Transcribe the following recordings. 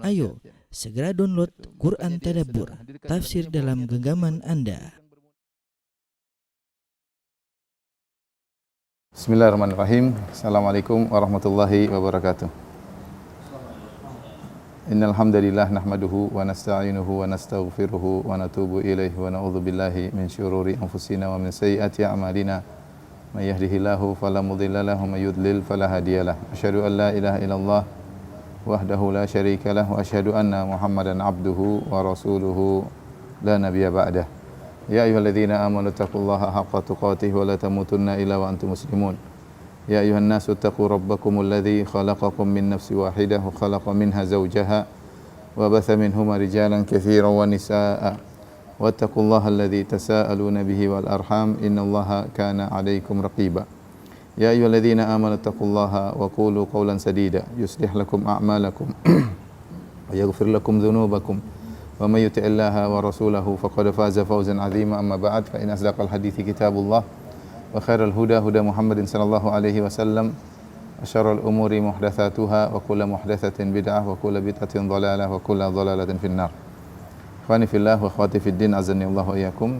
Ayo, segera download Quran Tadabbur, tafsir dalam genggaman Anda. Bismillahirrahmanirrahim. Assalamualaikum warahmatullahi wabarakatuh. Innal hamdalillah nahmaduhu wa nasta'inuhu wa nastaghfiruhu wa natubu ilaihi wa na'udzu billahi min syururi anfusina wa min sayyiati a'malina. May yahdihillahu fala mudilla lahu wa may yudlil fala hadiyalah. Asyhadu an la ilaha illallah wahdahu la syarika lah wa asyhadu anna Muhammadan abduhu wa rasuluhu la nabiyya ba'dah. Ya ayyuhalladzina amanu taqullaha haqqa tuqatih wa la tamutunna illa wa antum muslimun. Ya ayyuhan nasu taqu rabbakumul ladzi khalaqakum min nafsin wahidah wa khalaqa minha zawjaha wa batha minhuma rijalan katsiran wa nisaa'a wattaqullaha alladzi tasaaluna bihi wal arham innallaha kana 'alaikum raqiba. Ya ayyuhalladzina amanu taqullaha wa qulu qawlan sadida yuslih lakum a'malakum wa yaghfir lakum dhunubakum wa may yuti'illaha wa rasulahu faqad faza fawzan 'azima amma ba'd fa in asdaqal hadithi kitabullah wa khairal huda huda Muhammadin sallallahu alaihi wasallam wa syarrul umuri muhdatsatuha wa kullu muhdatsatin bid'ah wa kullu bid'atin dhalalah wa kullu dhalalatin finnar. Ikhwani fillah wa akhwati fid din azani Allah wa iyyakum.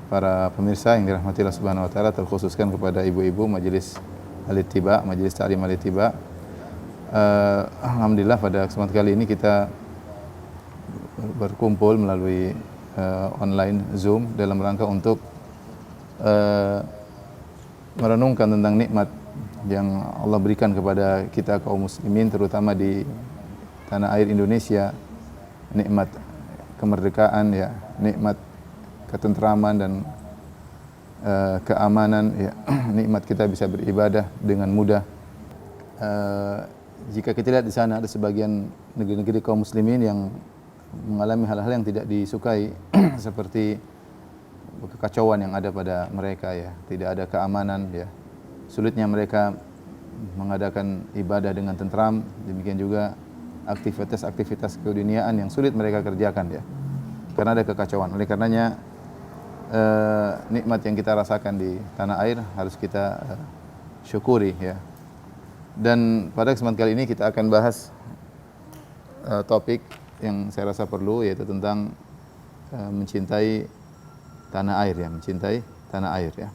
Para pemirsa yang dirahmati Allah Subhanahu wa taala, terkhususkan kepada ibu-ibu majelis Al-Ittiba, majelis Ta'lim Al-Ittiba. Alhamdulillah pada kesempatan kali ini kita berkumpul melalui online Zoom dalam rangka untuk merenungkan tentang nikmat yang Allah berikan kepada kita kaum muslimin, terutama di tanah air Indonesia, nikmat kemerdekaan ya, nikmat ketentraman dan keamanan ya, nikmat kita bisa beribadah dengan mudah. Jika kita lihat di sana ada sebagian negeri-negeri kaum muslimin yang mengalami hal-hal yang tidak disukai seperti kekacauan yang ada pada mereka ya, tidak ada keamanan ya, sulitnya mereka mengadakan ibadah dengan tentram, demikian juga aktivitas-aktivitas keduniaan yang sulit mereka kerjakan ya, karena ada kekacauan. Oleh karenanya nikmat yang kita rasakan di tanah air harus kita syukuri ya. Dan pada kesempatan kali ini kita akan bahas topik yang saya rasa perlu, yaitu tentang mencintai tanah air ya, mencintai tanah air ya.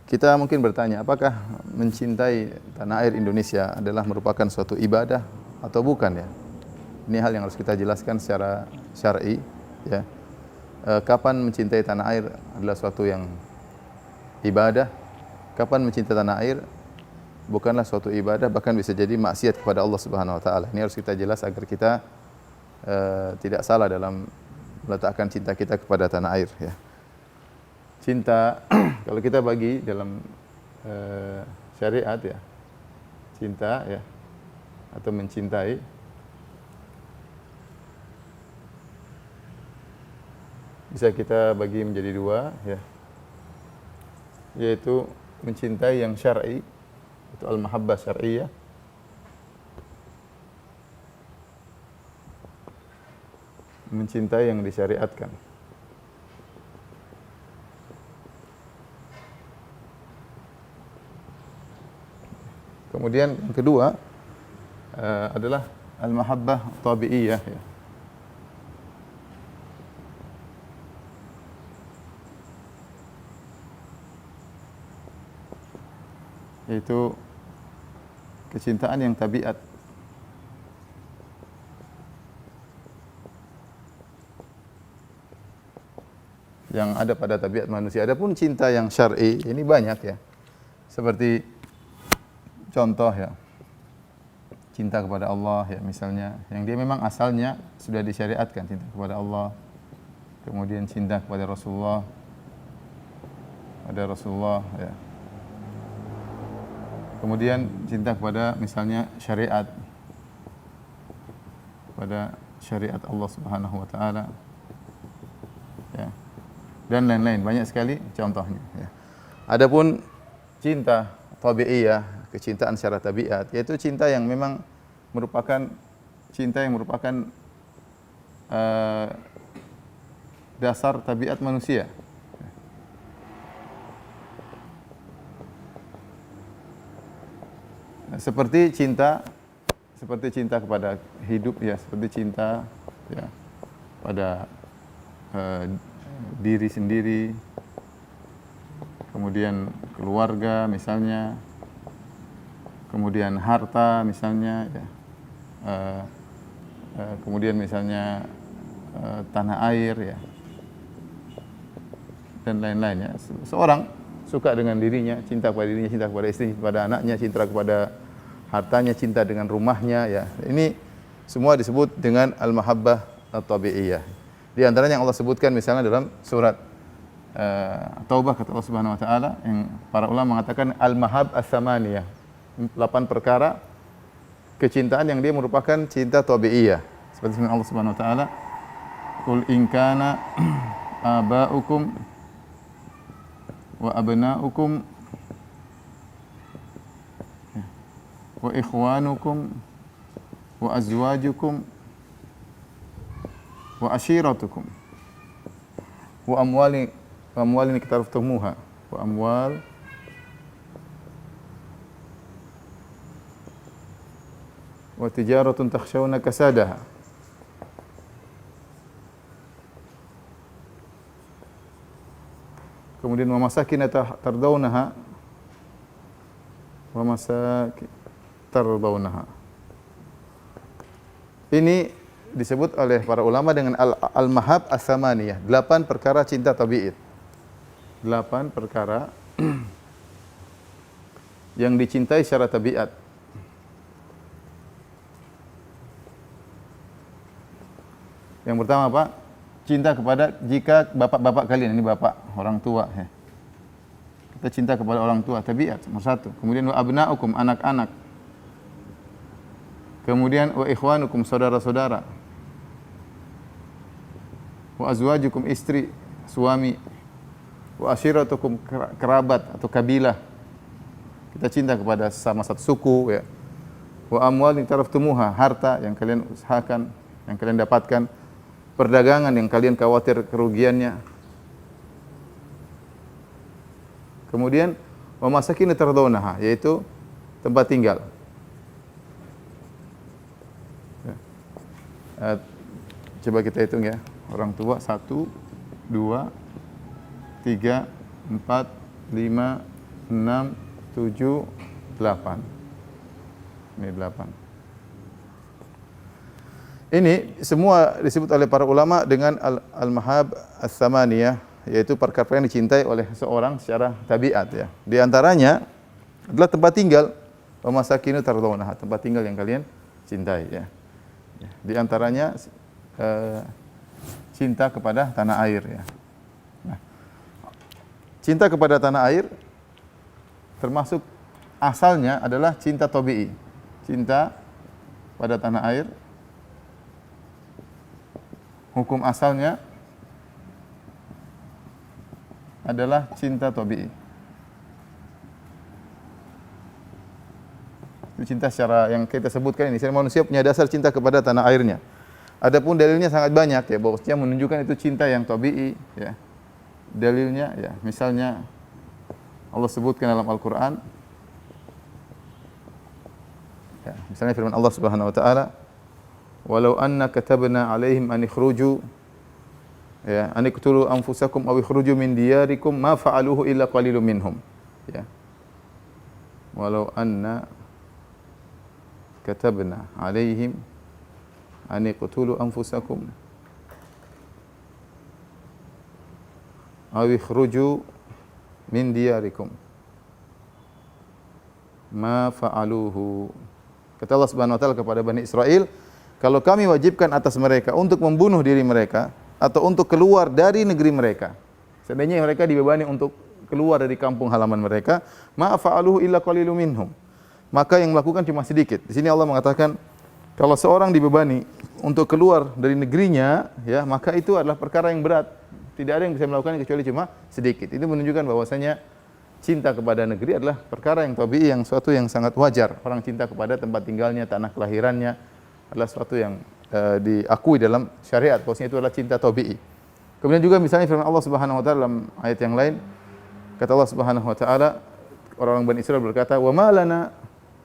Kita mungkin bertanya, apakah mencintai tanah air Indonesia adalah merupakan suatu ibadah atau bukan ya? Ini hal yang harus kita jelaskan secara syar'i ya. Kapan mencintai tanah air adalah suatu yang ibadah, kapan mencintai tanah air bukanlah suatu ibadah, bahkan bisa jadi maksiat kepada Allah Subhanahu wa taala. Ini harus kita jelas agar kita tidak salah dalam meletakkan cinta kita kepada tanah air ya. Cinta kalau kita bagi dalam syariat ya, cinta ya atau mencintai bisa kita bagi menjadi dua ya, yaitu mencintai yang syar'i, itu al-mahabbah syar'iyyah, mencintai yang disyariatkan. Kemudian yang kedua adalah al-mahabbah tabi'iyah ya. Yaitu kecintaan yang tabiat. Yang ada pada tabiat manusia. Adapun cinta yang syar'i ini banyak ya. Seperti contoh ya, cinta kepada Allah ya misalnya, yang dia memang asalnya sudah disyariatkan, cinta kepada Allah. Kemudian cinta kepada Rasulullah, ya. Kemudian cinta kepada misalnya syariat, pada syariat Allah Subhanahu wa taala. Ya. Dan lain-lain, banyak sekali contohnya ya. Adapun cinta tabi'iyah, kecintaan secara tabiat, yaitu cinta yang memang merupakan cinta yang merupakan dasar tabiat manusia. seperti cinta kepada hidup ya, seperti cinta ya pada diri sendiri, kemudian keluarga misalnya, kemudian harta misalnya ya, kemudian misalnya tanah air ya, dan lain-lain ya. Seorang suka dengan dirinya, cinta kepada dirinya, cinta kepada istri, kepada anaknya, cinta kepada hartanya, cinta dengan rumahnya ya. Ini semua disebut dengan al-mahabbah at-tabi'iyah. Di antaranya yang Allah sebutkan misalnya dalam surat Taubah, kata Allah Subhanahu wa taala, yang para ulama mengatakan al-mahab as-samaniyah, 8 perkara kecintaan yang dia merupakan cinta tabi'iyah. Seperti firman Allah Subhanahu wa taala, "Qul in kana aba'ukum wa abna'ukum wa ikhwanukum wa azwajukum wa ashiratukum wa amwalin iktaraftumuha wa amwal wa tijaratun takhshawna kasadaha kemudian wa masakin tardawnaha wa masakin tardawnaha. Ini disebut oleh para ulama dengan al-mahab as-samaniyah, 8 perkara cinta tabi'id. 8 perkara yang dicintai secara tabiat. Yang pertama apa? Cinta kepada, jika bapak-bapak kalian, ini bapak, orang tua ya. Kita cinta kepada orang tua, tabiat nomor 1. Kemudian wa abna'ukum, anak-anak. Kemudian wa ikhwanukum, saudara-saudara. Wa azwajukum, istri, suami. Wa ashiratukum, kerabat atau kabilah. Kita cinta kepada sama satu suku ya. Wa amwalin taraftumuha, harta yang kalian usahakan, yang kalian dapatkan. Perdagangan yang kalian khawatir kerugiannya. Kemudian wa masakin tardawnaha, yaitu tempat tinggal. Coba kita hitung ya. Orang tua 1, 2, 3, 4, 5, 6, 7, 8. Ini 8. Ini semua disebut oleh para ulama dengan al-mahab as-samaniyah, yaitu perkara yang dicintai oleh seorang secara tabiat ya. Di antaranya adalah tempat tinggal, wa masakinu tardawnaha, tempat tinggal yang kalian cintai ya. Di antaranya cinta kepada tanah air ya. Nah, cinta kepada tanah air termasuk asalnya adalah cinta tabi'i. Cinta pada tanah air, hukum asalnya adalah cinta tabi'i. Cinta secara yang kita sebutkan ini, manusia punya dasar cinta kepada tanah airnya. Adapun dalilnya sangat banyak ya, bahwasanya menunjukkan itu cinta yang tabi'i ya. Dalilnya ya, misalnya Allah sebutkan dalam Al-Qur'an ya, misalnya firman Allah Subhanahu wa taala, "Walau anna katabna 'alaihim an ikhruju ya, an iqtulu anfusakum aw ikhruju min diyarikum ma fa'aluhu illa qalilun minhum." Ya. Walau anna katabna 'alaihim an iqtulu anfusakum aw ikhruju min diyarikum ma fa'aluhu. Kata Allah Subhanahu wa taala kepada Bani Israel, kalau kami wajibkan atas mereka untuk membunuh diri mereka atau untuk keluar dari negeri mereka, seandainya mereka dibebani untuk keluar dari kampung halaman mereka, ma fa'aluhu illa qalilun minhum, maka yang melakukan cuma sedikit. Di sini Allah mengatakan kalau seorang dibebani untuk keluar dari negerinya ya, maka itu adalah perkara yang berat. Tidak ada yang bisa melakukannya kecuali cuma sedikit. Itu menunjukkan bahwasanya cinta kepada negeri adalah perkara yang tabi'i, yang suatu yang sangat wajar. Orang cinta kepada tempat tinggalnya, tanah kelahirannya adalah suatu yang diakui dalam syariat, bahwasanya itu adalah cinta tabi'i. Kemudian juga misalnya firman Allah Subhanahu wa taala dalam ayat yang lain, kata Allah Subhanahu wa taala, orang-orang Bani Israil berkata, "Wa ma lana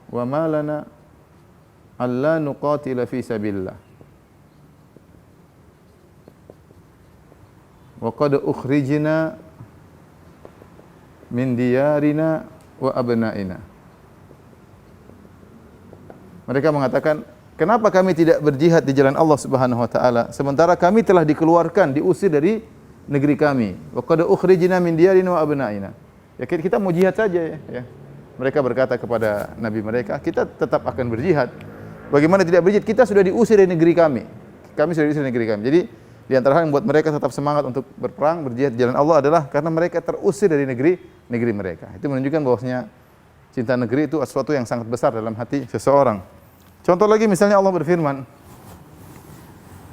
wa ma lana alla nuqatila fi sabilillah wa qad ukhrijna min diyarina wa abna'ina. Mereka mengatakan, kenapa kami tidak berjihad di jalan Allah Subhanahu wa taala sementara kami telah dikeluarkan, diusir dari negeri kami. Wa qad ukhrijna min diyarina wa abna'ina. Ya kita mau jihad saja ya. Mereka berkata kepada nabi mereka, kita tetap akan berjihad. Bagaimana tidak berjihad? Kita sudah diusir dari negeri kami. Kami sudah diusir dari negeri kami. Jadi di antara hal yang membuat mereka tetap semangat untuk berperang, berjihad di jalan Allah adalah karena mereka terusir dari negeri mereka. Itu menunjukkan bahwasanya cinta negeri itu sesuatu yang sangat besar dalam hati seseorang. Contoh lagi misalnya Allah berfirman,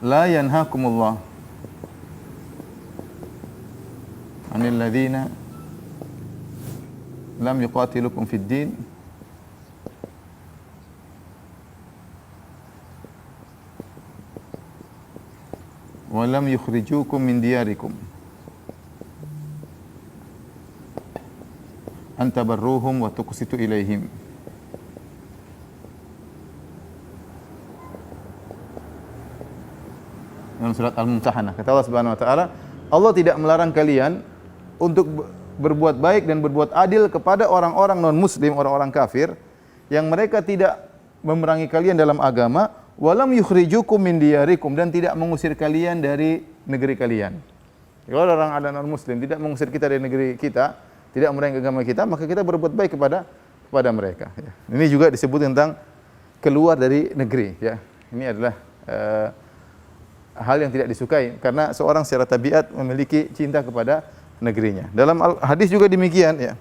la yanhakumullah 'anil ladzina lam yuqatilukum fid din wa lam yukhrijukum min diyarikum an tabarruhum wa tuqsitu ilaihim. Dalam surat Al-Mumtahanah kata Allah Subhanahu wa taala, Allah tidak melarang kalian untuk berbuat baik dan berbuat adil kepada orang-orang non-muslim, orang-orang kafir yang mereka tidak memerangi kalian dalam agama, walam yukhrijukum min diyarikum, dan tidak mengusir kalian dari negeri kalian. Kalau orang ada non-muslim tidak mengusir kita dari negeri kita, tidak memerangi agama kita, maka kita berbuat baik kepada mereka. Ya. Ini juga disebut tentang keluar dari negeri. Ya. Ini adalah hal yang tidak disukai karena seorang secara tabiat memiliki cinta kepada negerinya. Dalam hadis juga demikian ya.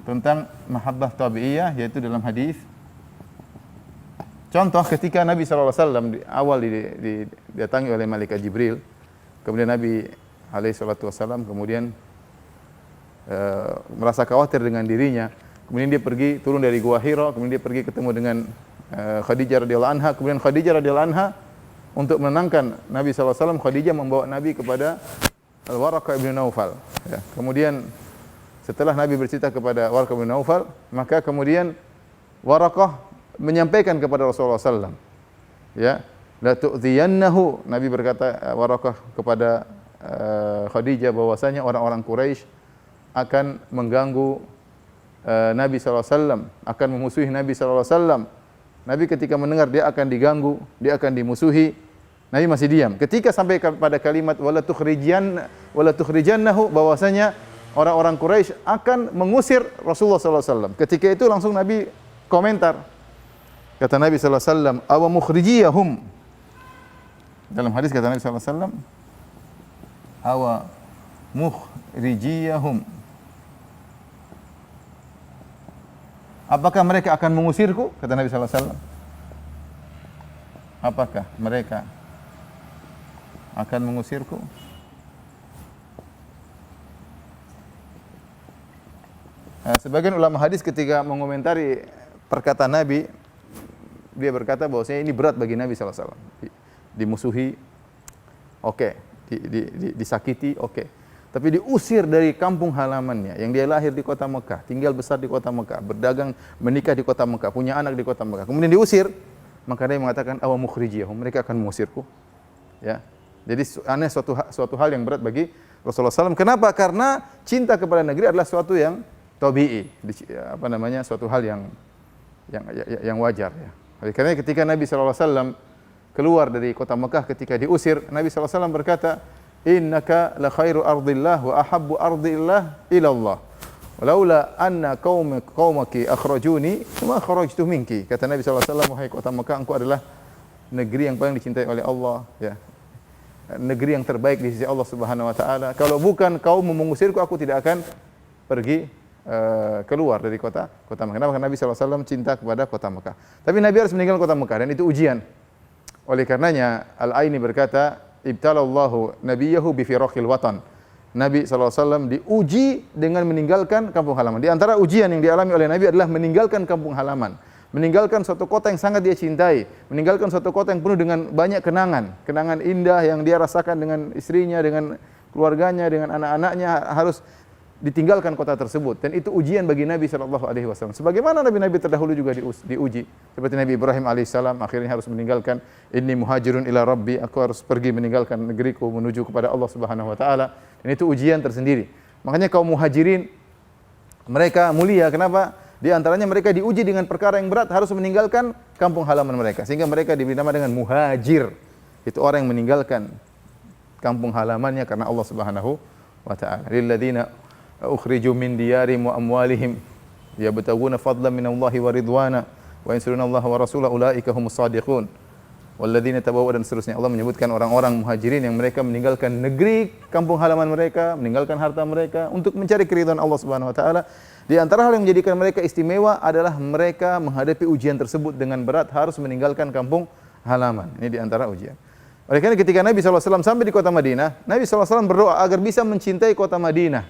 Tentang mahabbah tabi'iyah, yaitu dalam hadis. Contoh ketika Nabi sallallahu alaihi wasallam awal didatangi oleh malaikat Jibril, kemudian Nabi alaihi salatu wasallam kemudian merasa khawatir dengan dirinya. Kemudian dia pergi turun dari Gua Hira, kemudian dia pergi ketemu dengan Khadijah radhiyallahu anha. Kemudian Khadijah radhiyallahu anha untuk menenangkan Nabi sallallahu alaihi wasallam, Khadijah membawa Nabi kepada Al-Waraqah bin Naufal. Ya. Kemudian setelah Nabi bercerita kepada Waraqah bin Naufal, maka kemudian Waraqah menyampaikan kepada Rasulullah sallallahu alaihi wasallam. Ya, la tu'dhiyannahu. Nabi berkata Waraqah kepada Khadijah bahwasanya orang-orang Quraisy akan mengganggu Nabi sallallahu alaihi wasallam, akan memusuhi Nabi sallallahu alaihi wasallam. Nabi ketika mendengar dia akan diganggu, dia akan dimusuhi, Nabi masih diam. Ketika sampai pada kalimat wala tukhrijannahu, bahwasanya orang-orang Quraisy akan mengusir Rasulullah sallallahu alaihi wasallam. Ketika itu langsung Nabi komentar. Kata Nabi sallallahu alaihi wasallam, "Aw mukhrijiyahum." Dalam hadis kata Nabi sallallahu alaihi wasallam, "Aw mukhrijiyahum." Apakah mereka akan mengusirku? Kata Nabi sallallahu alaihi wasallam. Apakah mereka akan mengusirku? Sebagian ulama hadis ketika mengomentari perkataan Nabi, dia berkata bahwasanya ini berat bagi Nabi sallallahu alaihi wasallam. Dimusuhi, oke. Disakiti, oke. Tapi diusir dari kampung halamannya, yang dia lahir di kota Mekah, tinggal besar di kota Mekah, berdagang, menikah di kota Mekah, punya anak di kota Mekah. Kemudian diusir, maka dia mengatakan awa mukhrijiyahum, mereka akan mengusirku. Ya. Jadi aneh suatu hal yang berat bagi Rasulullah SAW. Kenapa? Karena cinta kepada negeri adalah suatu yang tabi'i, suatu hal yang wajar. Ya. Oleh karena ketika Nabi SAW keluar dari kota Mekah ketika diusir, Nabi SAW berkata, innaka la khairu ardillah wa ahabbu ardillah ila Allah. Walaula anna qaumaki akhrajuni ma kharajtu minki. Kata Nabi SAW, wahai kota Mekah, engkau adalah negeri yang paling dicintai oleh Allah, ya. Negeri yang terbaik di sisi Allah Subhanahu wa taala. Kalau bukan kaum mengusirku, aku tidak akan pergi keluar dari kota Mekah. Kenapa? Karena Nabi SAW cinta kepada kota Mekah. Tapi Nabi harus meninggalkan kota Mekah dan itu ujian. Oleh karenanya Al-Aini berkata, ibtalallahu nabiyahu bi firaqil watan. Nabi SAW diuji dengan meninggalkan kampung halaman. Di antara ujian yang dialami oleh Nabi adalah meninggalkan kampung halaman. Meninggalkan suatu kota yang sangat dia cintai, meninggalkan suatu kota yang penuh dengan banyak kenangan indah yang dia rasakan dengan istrinya, dengan keluarganya, dengan anak-anaknya, harus ditinggalkan kota tersebut, dan itu ujian bagi Nabi sallallahu alaihi wasallam. Sebagaimana nabi-nabi terdahulu juga diuji. Seperti Nabi Ibrahim alaihissalam akhirnya harus meninggalkan, inni muhajirun ila rabbi, aku harus pergi meninggalkan negeriku menuju kepada Allah Subhanahu wa taala. Dan itu ujian tersendiri. Makanya kaum muhajirin mereka mulia. Kenapa? Di antaranya mereka diuji dengan perkara yang berat, harus meninggalkan kampung halaman mereka, sehingga mereka diberi nama dengan muhajir. Itu orang yang meninggalkan kampung halamannya karena Allah Subhanahu wa taala. Lil ladzina ukhriju min diyarihim wa amwalihim yabtaguna fadlan min Allahi wa ridwana wa yansuruna Allah wa rasulahu ulaika humus shadiqun. Walladzina tabawwa'u, dan seterusnya. Allah menyebutkan orang-orang muhajirin yang mereka meninggalkan negeri kampung halaman mereka, meninggalkan harta mereka untuk mencari keridhaan Allah Subhanahu wa taala. Di antara hal yang menjadikan mereka istimewa adalah mereka menghadapi ujian tersebut dengan berat, harus meninggalkan kampung halaman. Ini di antara ujian. Oleh karena ketika Nabi SAW sampai di kota Madinah, Nabi SAW berdoa agar bisa mencintai kota Madinah.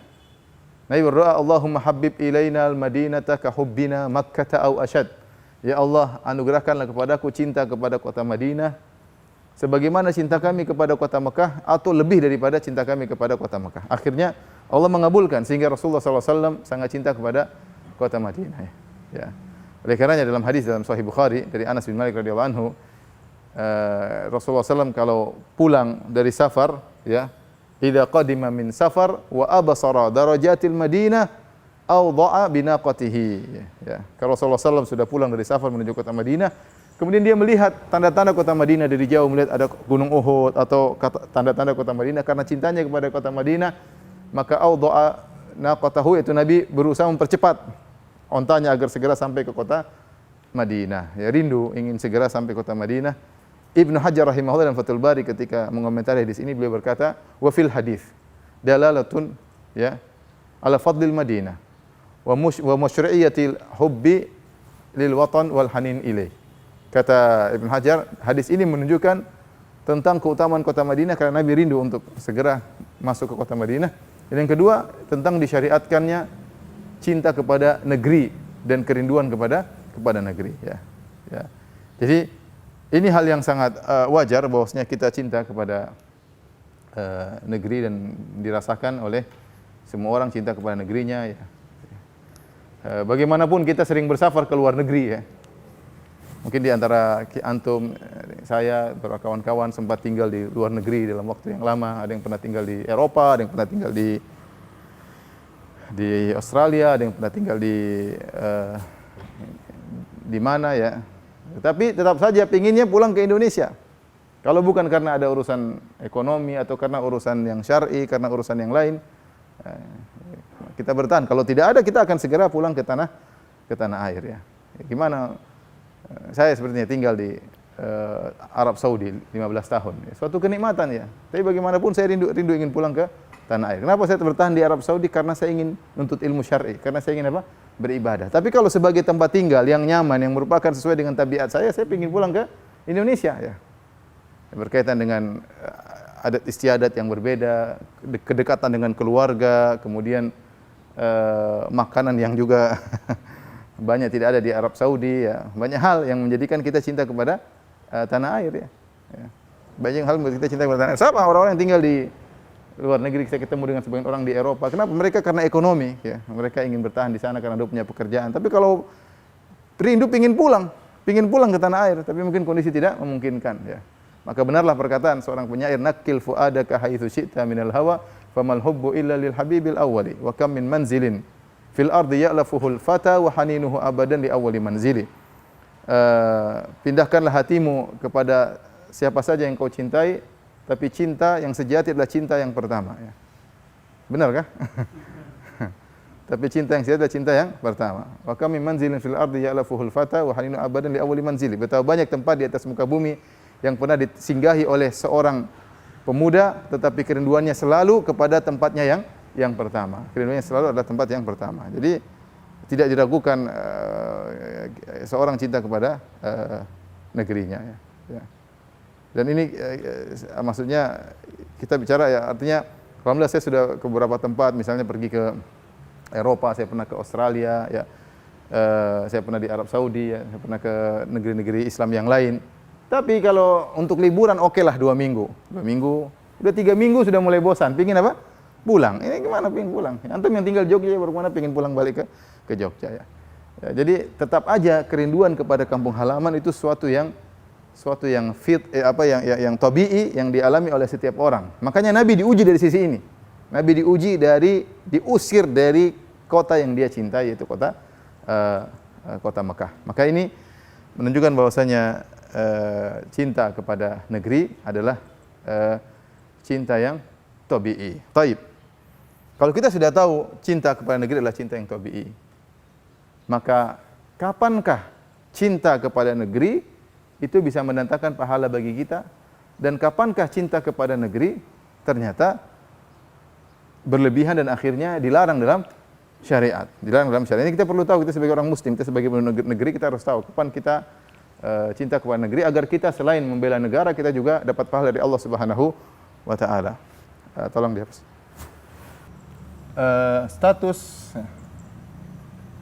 Nabi berdoa, Allahumma habib ilaina al-madinata ka hubbina Makkah au asyad. Ya Allah, anugerahkanlah kepadaku cinta kepada kota Madinah sebagaimana cinta kami kepada kota Mekah, atau lebih daripada cinta kami kepada kota Mekah. Akhirnya Allah mengabulkan, sehingga Rasulullah SAW sangat cinta kepada kota Madinah. Ya. Oleh karenanya dalam hadis dalam Sahih Bukhari dari Anas bin Malik radhiyallahu anhu, Rasulullah SAW kalau pulang dari safar, ya, idza qadima min safar wa absara darajatil Madinah awda'a binaqatihi, ya. Kalau Rasulullah SAW sudah pulang dari safar menuju kota Madinah, kemudian dia melihat tanda-tanda kota Madinah dari jauh, melihat ada gunung Uhud atau tanda-tanda kota Madinah, karena cintanya kepada kota Madinah, maka awda'a naqatahu, itu Nabi berusaha mempercepat ontanya agar segera sampai ke kota Madinah. Ya, rindu ingin segera sampai kota Madinah. Ibnu Hajar rahimahullah dalam Fathul Bari ketika mengomentari hadis ini, beliau berkata, wa fil hadis dalalatun, ya, ala fadlil Madinah wa masyru'iyatil hubbi lil watan wal hanin ilaih. Kata Ibnu Hajar, hadis ini menunjukkan tentang keutamaan kota Madinah karena Nabi rindu untuk segera masuk ke kota Madinah. Dan yang kedua, tentang disyariatkannya cinta kepada negeri dan kerinduan kepada negeri, ya. Ya. Jadi ini hal yang sangat wajar bahwasanya kita cinta kepada negeri, dan dirasakan oleh semua orang cinta kepada negerinya, ya. Bagaimanapun kita sering bersafar ke luar negeri, ya. Mungkin di antara antum, saya, beberapa kawan-kawan sempat tinggal di luar negeri dalam waktu yang lama. Ada yang pernah tinggal di Eropa, ada yang pernah tinggal di Australia, ada yang pernah tinggal di mana, ya. Tapi tetap saja pinginnya pulang ke Indonesia. Kalau bukan karena ada urusan ekonomi atau karena urusan yang syar'i, karena urusan yang lain, kita bertahan. Kalau tidak ada, kita akan segera pulang ke tanah air, ya. Gimana? Saya sepertinya tinggal di Arab Saudi 15 tahun. Suatu kenikmatan, ya. Tapi bagaimanapun saya rindu ingin pulang ke tanah air. Kenapa saya bertahan di Arab Saudi? Karena saya ingin menuntut ilmu syar'i, karena saya ingin apa? Beribadah. Tapi kalau sebagai tempat tinggal yang nyaman, yang merupakan sesuai dengan tabiat saya ingin pulang ke Indonesia, ya. Berkaitan dengan adat istiadat yang berbeda, kedekatan dengan keluarga, kemudian makanan yang juga banyak tidak ada di Arab Saudi, ya. Banyak hal yang menjadikan kita cinta kepada tanah air, ya. Ya. Banyak hal yang kita cinta kepada tanah air. Sama orang-orang yang tinggal di luar negeri, saya ketemu dengan sebagian orang di Eropa. Kenapa? Mereka karena ekonomi, ya. Mereka ingin bertahan di sana karena dia punya pekerjaan. Tapi kalau rindu pingin pulang ke tanah air, tapi mungkin kondisi tidak memungkinkan, ya. Maka benarlah perkataan seorang penyair, nakil fuadaka haitsu syi'ta minal hawa famal hubbu illa lil habibil awwali wa kam min manzilin fil ardi ya'lafuhul fata wa haninuhu abadan li awwali manzili. Pindahkanlah hatimu kepada siapa saja yang kau cintai, tapi cinta yang sejati adalah cinta yang pertama, ya. Benar kah? Tapi cinta yang sejati adalah cinta yang pertama. Wa kam min manzilin fil ardi ya'lafuhul fata wa haninu abadan li awwali manzili. Betapa banyak tempat di atas muka bumi yang pernah disinggahi oleh seorang pemuda, tetapi kerinduannya selalu kepada tempatnya yang pertama. Kerinduannya selalu adalah tempat yang pertama. Jadi tidak diragukan seorang cinta kepada negerinya, ya. Ya. Dan ini maksudnya kita bicara, ya, artinya alhamdulillah saya sudah ke beberapa tempat, misalnya pergi ke Eropa, saya pernah ke Australia, ya. Saya pernah di Arab Saudi, ya. Saya pernah ke negeri-negeri Islam yang lain. Tapi kalau untuk liburan okelah 2 minggu. 2 minggu, udah 3 minggu sudah mulai bosan. Pingin apa? pulang. Ini gimana pengen pulang? Antum yang tinggal Jogja bagaimana pengen pulang balik ke Jogja ya. Ya, jadi tetap aja kerinduan kepada kampung halaman itu suatu yang yang tabii yang dialami oleh setiap orang. Makanya Nabi diuji dari sisi ini. Nabi diusir dari kota yang dia cintai, yaitu kota Mekah. Maka ini menunjukkan bahwasanya cinta kepada negeri adalah cinta yang tabii. Taib. Kalau kita sudah tahu cinta kepada negeri adalah cinta yang tabii, maka kapankah cinta kepada negeri itu bisa mendatangkan pahala bagi kita, dan kapankah cinta kepada negeri ternyata berlebihan dan akhirnya dilarang dalam syariat. Dilarang dalam syariat. Ini kita perlu tahu, kita sebagai orang muslim, kita sebagai negeri, kita harus tahu kapan kita cinta kepada negeri, agar kita selain membela negara, kita juga dapat pahala dari Allah Subhanahu wa taala. Tolong dihapus. Status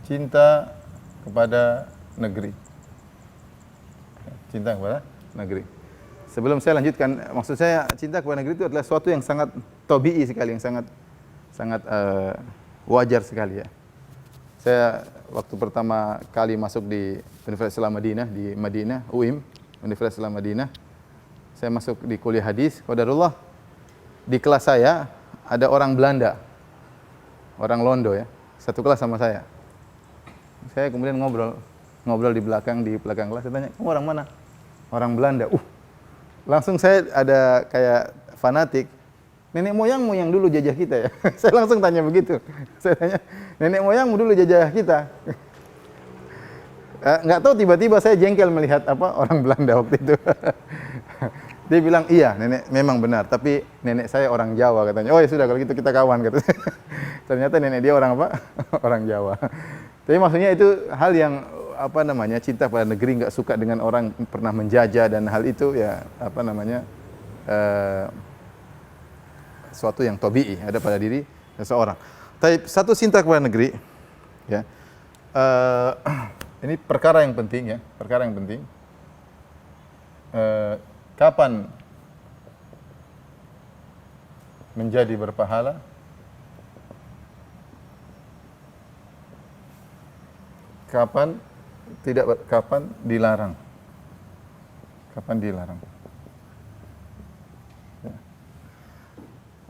cinta kepada negeri. Cinta kepada negeri. Sebelum saya lanjutkan, maksud saya cinta kepada negeri itu adalah sesuatu yang sangat tabii sekali, yang sangat wajar sekali ya. Saya waktu pertama kali masuk di Universitas Islam Madinah di Madinah, UIM, Universitas Islam Madinah, saya masuk di kuliah hadis. Qadarullah, di kelas saya ada orang Belanda, orang Londo ya, satu kelas sama saya. Saya kemudian ngobrol di belakang kelas. Saya tanya, kamu orang mana? Orang Belanda. Langsung saya ada kayak fanatik. Nenek moyangmu yang dulu jajah kita ya. Saya langsung tanya begitu. Saya tanya, nenek moyangmu dulu jajah kita. Nggak tahu, tiba-tiba saya jengkel melihat orang Belanda waktu itu. Dia bilang, iya nenek memang benar, tapi nenek saya orang Jawa katanya. Oh ya sudah, kalau gitu kita kawan katanya. Ternyata nenek dia orang apa? Orang Jawa. Tapi maksudnya itu hal yang cinta pada negeri, nggak suka dengan orang pernah menjajah, dan hal itu ya suatu yang tabii ada pada diri seseorang. Tapi satu cinta kepada negeri, ya, ini perkara yang penting ya, perkara yang penting. Kapan menjadi berpahala? Kapan tidak? Kapan dilarang? Kapan dilarang?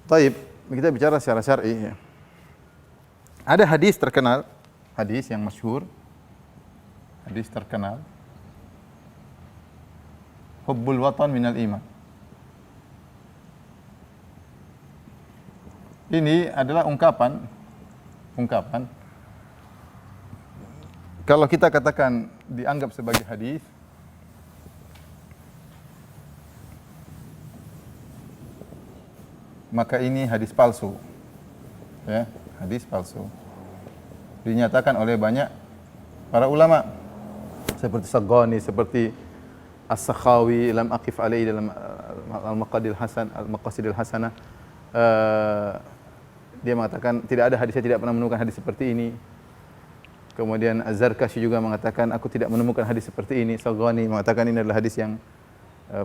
Taib, kita bicara secara syar'i ya. Ada hadis terkenal, hadis yang masyhur, hadis terkenal, hubbul watan minal iman. Ini adalah ungkapan kalau kita katakan dianggap sebagai hadis, maka ini hadis palsu. Ya, hadis palsu. Dinyatakan oleh banyak para ulama seperti Saghani, seperti As-Sakhawi, lam aqif alaihi dalam Al-Maqasidil Hasanah. Dia mengatakan tidak ada hadis, saya tidak pernah menemukan hadis seperti ini. Kemudian Az-Zarkashi juga mengatakan aku tidak menemukan hadis seperti ini. Saghani mengatakan ini adalah hadis yang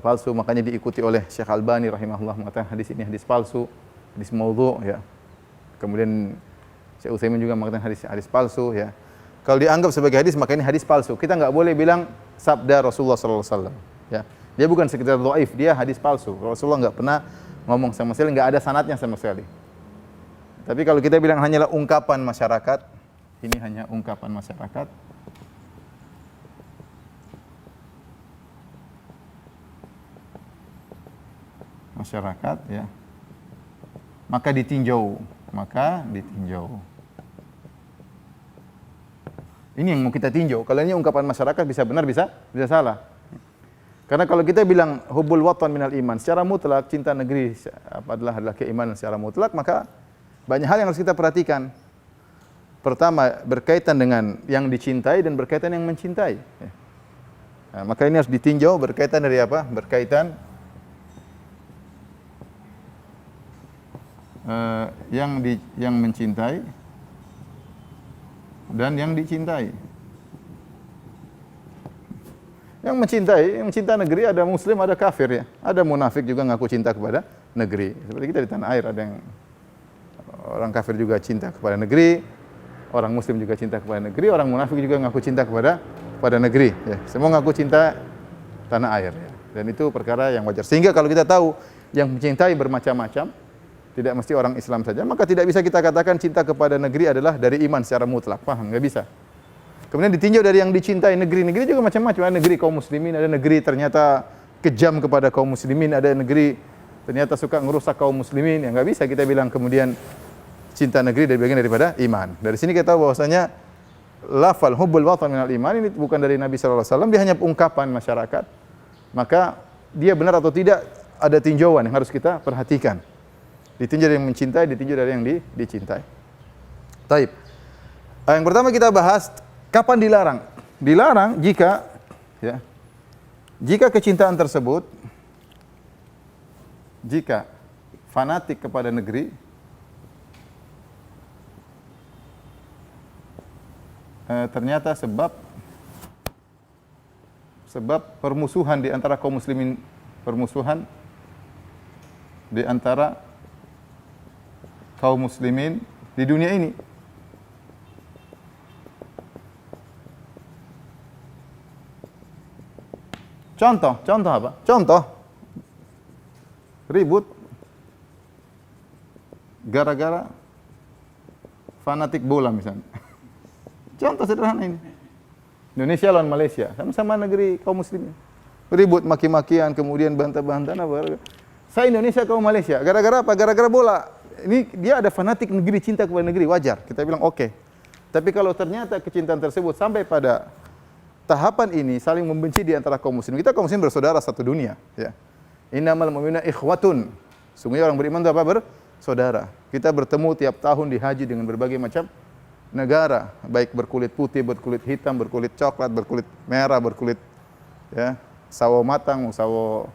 palsu, makanya diikuti oleh Syekh Albani rahimahullah mengatakan hadis ini hadis palsu, hadis maudhu ya. Kemudian Syekh Utsaimin juga mengatakan hadis palsu ya. Kalau dianggap sebagai hadis maka ini hadis palsu. Kita enggak boleh bilang sabda Rasulullah sallallahu alaihi wasallam ya. Dia bukan sekedar dhaif, dia hadis palsu. Rasulullah enggak pernah ngomong sama sekali, enggak ada sanadnya sama sekali. Tapi kalau kita bilang hanyalah ungkapan masyarakat, ini hanya ungkapan masyarakat, ya, maka ditinjau. Ini yang mau kita tinjau. Kalau ini ungkapan masyarakat bisa benar, bisa salah. Karena kalau kita bilang hubbul watan minal iman, secara mutlak cinta negeri adalah keimanan secara mutlak, maka banyak hal yang harus kita perhatikan. Pertama, berkaitan dengan yang dicintai dan berkaitan yang mencintai. Nah, maka ini harus ditinjau berkaitan dari apa? Berkaitan yang mencintai dan yang dicintai. Yang mencinta negeri ada muslim, ada kafir ya. Ada munafik juga ngaku cinta kepada negeri. Seperti kita di tanah air ada yang Orang kafir juga cinta kepada negeri, orang muslim juga cinta kepada negeri, orang munafik juga ngaku cinta kepada negeri. Ya. Semua ngaku cinta tanah air. Ya. Dan itu perkara yang wajar. Sehingga kalau kita tahu yang mencintai bermacam-macam, tidak mesti orang Islam saja, maka tidak bisa kita katakan cinta kepada negeri adalah dari iman secara mutlak. Paham? Nggak bisa. Kemudian ditinjau dari yang dicintai negeri-negeri juga macam-macam. Ada negeri kaum muslimin, ada negeri ternyata kejam kepada kaum muslimin, ada negeri ternyata suka ngerusak kaum muslimin. Yang nggak bisa kita bilang kemudian cinta negeri dari bagian daripada iman. Dari sini kita tahu bahwasanya lafal hubbul watan minal iman ini bukan dari Nabi sallallahu alaihi wasallam, dia hanya ungkapan masyarakat. Maka dia benar atau tidak ada tinjauan yang harus kita perhatikan. Ditinjau dari yang mencintai, ditinjau dari yang dicintai. Taib. Yang pertama kita bahas kapan dilarang. Dilarang jika kecintaan tersebut, jika fanatik kepada negeri, ternyata sebab permusuhan di antara kaum muslimin, permusuhan di antara kaum muslimin di dunia ini. Contoh apa? Contoh ribut gara-gara fanatik bola misalnya. Contoh sederhana ini. Indonesia lawan Malaysia, sama-sama negeri kaum muslimin. Ribut maki-makian, kemudian bantah-bantahan apa? Saya Indonesia, kaum Malaysia. Gara-gara apa? Gara-gara bola. Ini dia ada fanatik negeri, cinta kepada negeri, wajar. Kita bilang oke. Tapi kalau ternyata kecintaan tersebut sampai pada tahapan ini saling membenci di antara kaum muslimin. Kita kaum muslimin bersaudara satu dunia, ya. Innamal mu'minuna ikhwatun. Sungguhnya orang beriman itu apa? Bersaudara. Kita bertemu tiap tahun di haji dengan berbagai macam negara, baik berkulit putih, berkulit hitam, berkulit coklat, berkulit merah, berkulit sawo matang, sawo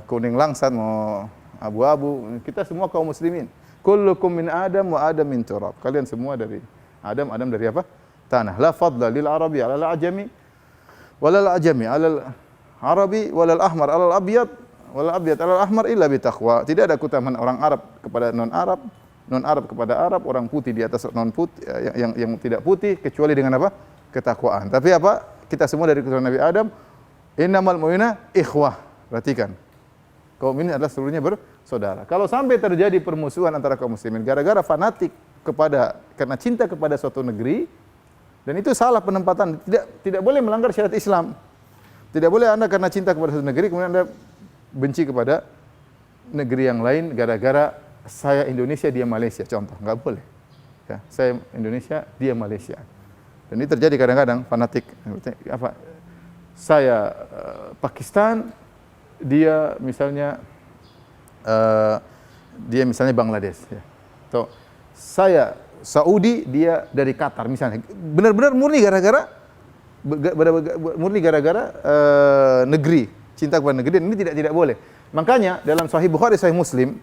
kuning langsat, mau abu-abu. Kita semua kaum muslimin. Kullukum min Adam wa Adam min turab. Kalian semua dari Adam, Adam dari apa? Tanah. La fadla lil Arabi 'ala al-ajami walal ajami 'ala al-arabi walal ahmar 'ala al-abyad wal abyad 'ala al-ahmar illa bi taqwa. Tidak ada keutamaan orang Arab kepada non-Arab, non-Arab kepada Arab, orang putih di atas non-putih, yang tidak putih kecuali dengan apa? Ketakwaan. Tapi apa? Kita semua dari keturunan Nabi Adam. Innamal mu'minuna ikhwah. Perhatikan. Kaum ini adalah seluruhnya bersaudara. Kalau sampai terjadi permusuhan antara kaum muslimin gara-gara fanatik karena cinta kepada suatu negeri, dan itu salah penempatan, tidak boleh melanggar syariat Islam. Tidak boleh Anda karena cinta kepada suatu negeri kemudian Anda benci kepada negeri yang lain gara-gara saya Indonesia, dia Malaysia, contoh. Enggak boleh. Ya, saya Indonesia, dia Malaysia. Dan ini terjadi kadang-kadang fanatik apa? Saya Pakistan, dia misalnya Bangladesh, ya. Atau saya Saudi, dia dari Qatar misalnya. Benar-benar murni gara-gara negeri, cinta kepada negeri, dan ini tidak boleh. Makanya dalam Sahih Bukhari, Sahih Muslim,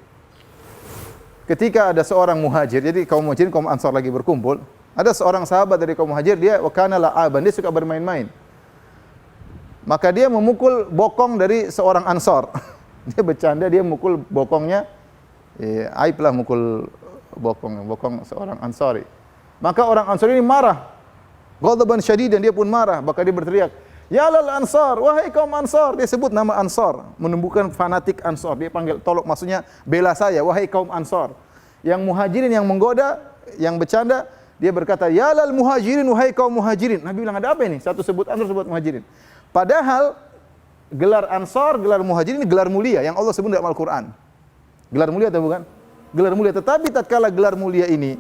ketika ada seorang muhajir, jadi kaum muhajirin, kaum ansar lagi berkumpul, ada seorang sahabat dari kaum muhajir, dia wakana la'aban, dia suka bermain-main. Maka dia memukul bokong dari seorang ansor. Dia bercanda, dia mukul bokongnya, aib lah mukul bokong seorang ansari. Maka orang ansar ini marah, ghadaban syadid, dan dia pun marah, maka dia berteriak, ya lal ansar, wahai kaum ansar. Dia sebut nama ansar, menumbuhkan fanatik ansar. Dia panggil, tolong, maksudnya bela saya, wahai kaum ansar. Yang muhajirin yang menggoda, yang bercanda, dia berkata, ya lal muhajirin, wahai kaum muhajirin. Nabi bilang, ada apa ini? Satu sebut ansar, sebut muhajirin. Padahal gelar ansar, gelar muhajirin ini gelar mulia yang Allah sebut dalam Al-Qur'an. Gelar mulia atau bukan? Gelar mulia. Tetapi tatkala gelar mulia ini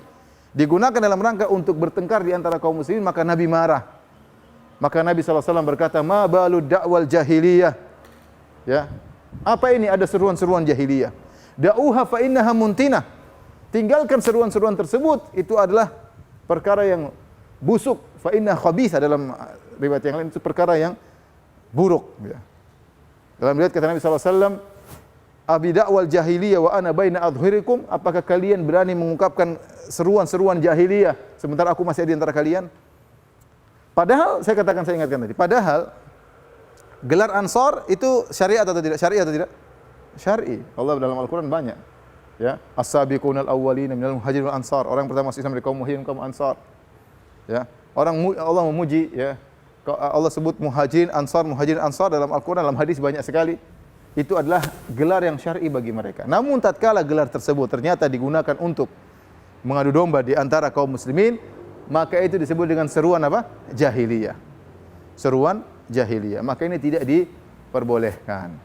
digunakan dalam rangka untuk bertengkar di antara kaum muslimin, maka Nabi marah. Maka Nabi SAW berkata, ma balu da'wal jahiliyah. Ya. Apa ini? Ada seruan-seruan jahiliyah. Da'uha fa innaha muntinah. Tinggalkan seruan-seruan tersebut, itu adalah perkara yang busuk. Fa innaha khabithah, dalam riwayat yang lain itu perkara yang buruk, ya. Dalam riwayat kata Nabi SAW, abi da'wal jahiliyah wa ana baina adhhurikum, apakah kalian berani mengungkapkan seruan-seruan jahiliyah sementara aku masih ada di antara kalian? Padahal saya ingatkan tadi, padahal gelar ansar itu syariat atau tidak? Syariat atau tidak? Syar'i. Allah dalam Al-Qur'an banyak Ya, as-sabiqunal awwalina minal muhajirin wal ansar. Orang pertama masuk Islam dari kaum muhajirin kaum ansar. Ya, Allah memuji ya. Allah sebut muhajirin ansar dalam Al-Qur'an, dalam hadis banyak sekali. Itu adalah gelar yang syar'i bagi mereka. Namun tatkala gelar tersebut ternyata digunakan untuk mengadu domba di antara kaum muslimin, maka itu disebut dengan seruan apa? Jahiliyah. Seruan jahiliyah. Maka ini tidak diperbolehkan.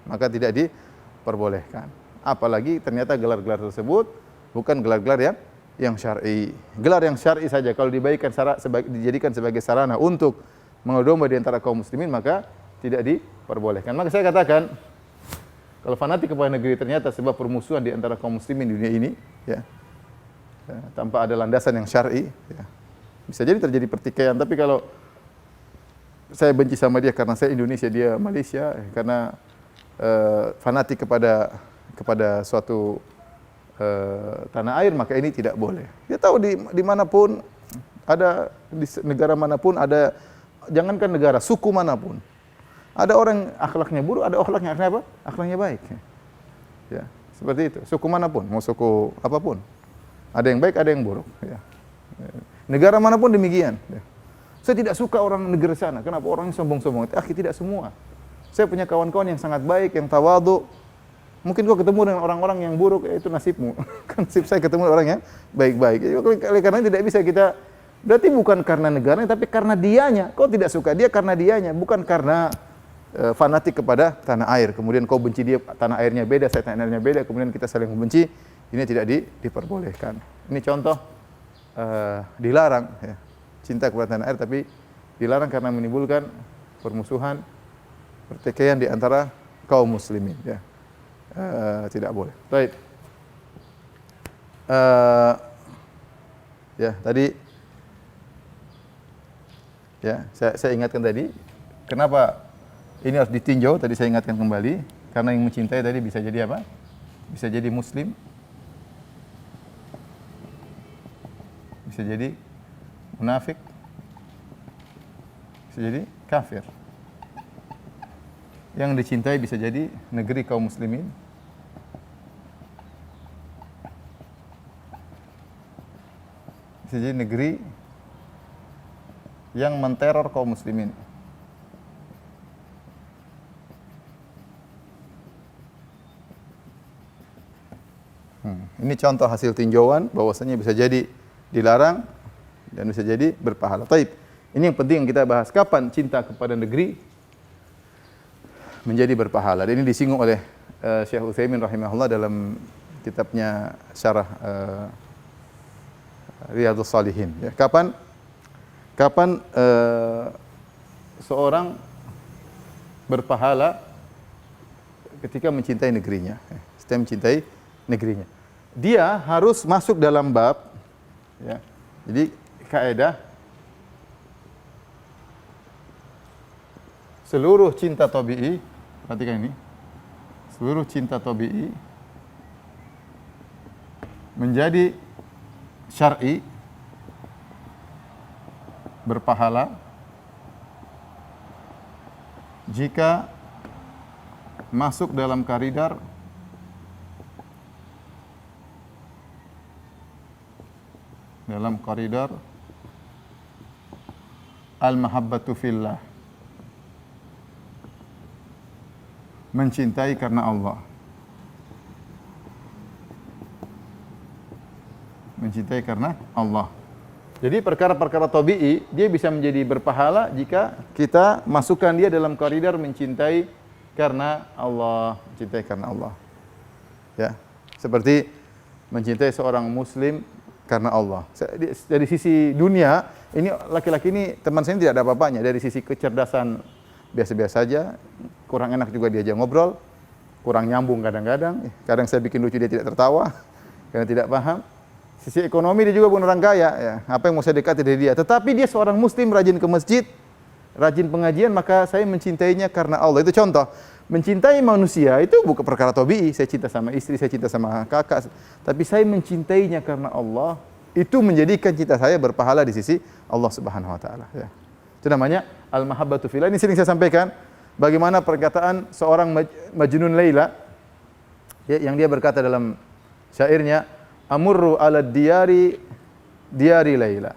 Maka tidak diperbolehkan. Apalagi ternyata gelar-gelar tersebut bukan gelar-gelar yang syar'i. Gelar yang syar'i saja kalau dijadikan sebagai sarana untuk mengadu domba di antara kaum muslimin, maka tidak diperbolehkan. Maka saya katakan, kalau fanatik kepada negeri ternyata sebab permusuhan di antara kaum muslimin di dunia ini, ya, tanpa ada landasan yang syar'i, ya, bisa jadi terjadi pertikaian. Tapi kalau saya benci sama dia karena saya Indonesia, dia Malaysia, karena fanatik kepada suatu tanah air, maka ini tidak boleh. Dia tahu di manapun ada, di negara manapun ada, jangankan negara, suku manapun. Ada orang akhlaknya buruk, ada akhlaknya apa? Akhlaknya baik. Ya, seperti itu. Suku manapun, mau suku apapun. Ada yang baik, ada yang buruk. Ya. Negara manapun demikian. Ya. Saya tidak suka orang negara sana. Kenapa? Orangnya sombong-sombong. Tidak semua. Saya punya kawan-kawan yang sangat baik, yang tawadhu. Mungkin kau ketemu dengan orang-orang yang buruk, itu nasibmu. Kan nasib saya ketemu dengan orang yang baik-baik. Oleh karena tidak bisa kita, berarti bukan karena negaranya, tapi karena dianya. Kau tidak suka dia karena dianya, bukan karena fanatik kepada tanah air. Kemudian kau benci dia, tanah airnya beda, saya tanah airnya beda, kemudian kita saling membenci. Ini tidak diperbolehkan. Ini contoh dilarang, ya, cinta kepada tanah air, tapi dilarang karena menimbulkan permusuhan, pertikaian di antara kaum muslimin. Ya. Tidak boleh. Baik. Ya, tadi ya saya ingatkan tadi, kenapa ini harus ditinjau, tadi saya ingatkan kembali, karena yang mencintai tadi bisa jadi apa? Bisa jadi muslim, bisa jadi munafik, bisa jadi kafir. Yang dicintai bisa jadi negeri kaum muslimin, bisa jadi negeri yang menteror kaum muslimin. Ini contoh hasil tinjauan bahwasanya bisa jadi dilarang dan bisa jadi berpahala. Taib. Ini yang penting yang kita bahas. Kapan cinta kepada negeri menjadi berpahala? Dan ini disinggung oleh Syekh Utsaimin rahimahullah dalam kitabnya Syarah Riyadhus Shalihin. Ya, kapan seorang berpahala ketika mencintai negerinya, ketika mencintai negerinya. Dia harus masuk dalam bab, ya. Jadi kaidah seluruh cinta tabi'i, perhatikan ini, seluruh cinta tabi'i menjadi syar'i, berpahala jika masuk dalam koridor al-mahabbatu fillah, mencintai karena Allah. Mencintai karena Allah. Jadi perkara-perkara tabi'i dia bisa menjadi berpahala jika kita masukkan dia dalam koridor mencintai karena Allah, mencintai karena Allah. Ya, seperti mencintai seorang muslim karena Allah. Dari sisi dunia, ini laki-laki ini teman saya tidak ada apa-apanya. Dari sisi kecerdasan biasa-biasa saja, kurang enak juga diajak ngobrol, kurang nyambung kadang-kadang. Kadang saya bikin lucu dia tidak tertawa karena tidak paham. Sisi ekonomi dia juga bukan orang kaya, ya. Apa yang mau saya dekati dari dia? Tetapi dia seorang muslim, rajin ke masjid, rajin pengajian, maka saya mencintainya karena Allah. Itu contoh. Mencintai manusia itu bukan perkara tabi'i. Saya cinta sama istri, saya cinta sama kakak, tapi saya mencintainya karena Allah. Itu menjadikan cinta saya berpahala di sisi Allah Subhanahu wa taala, ya. Itu namanya al-mahabbatu fillah. Ini sering saya sampaikan bagaimana perkataan seorang Majnun Laila, ya, yang dia berkata dalam Syairnya, amurru ala diyari Laila.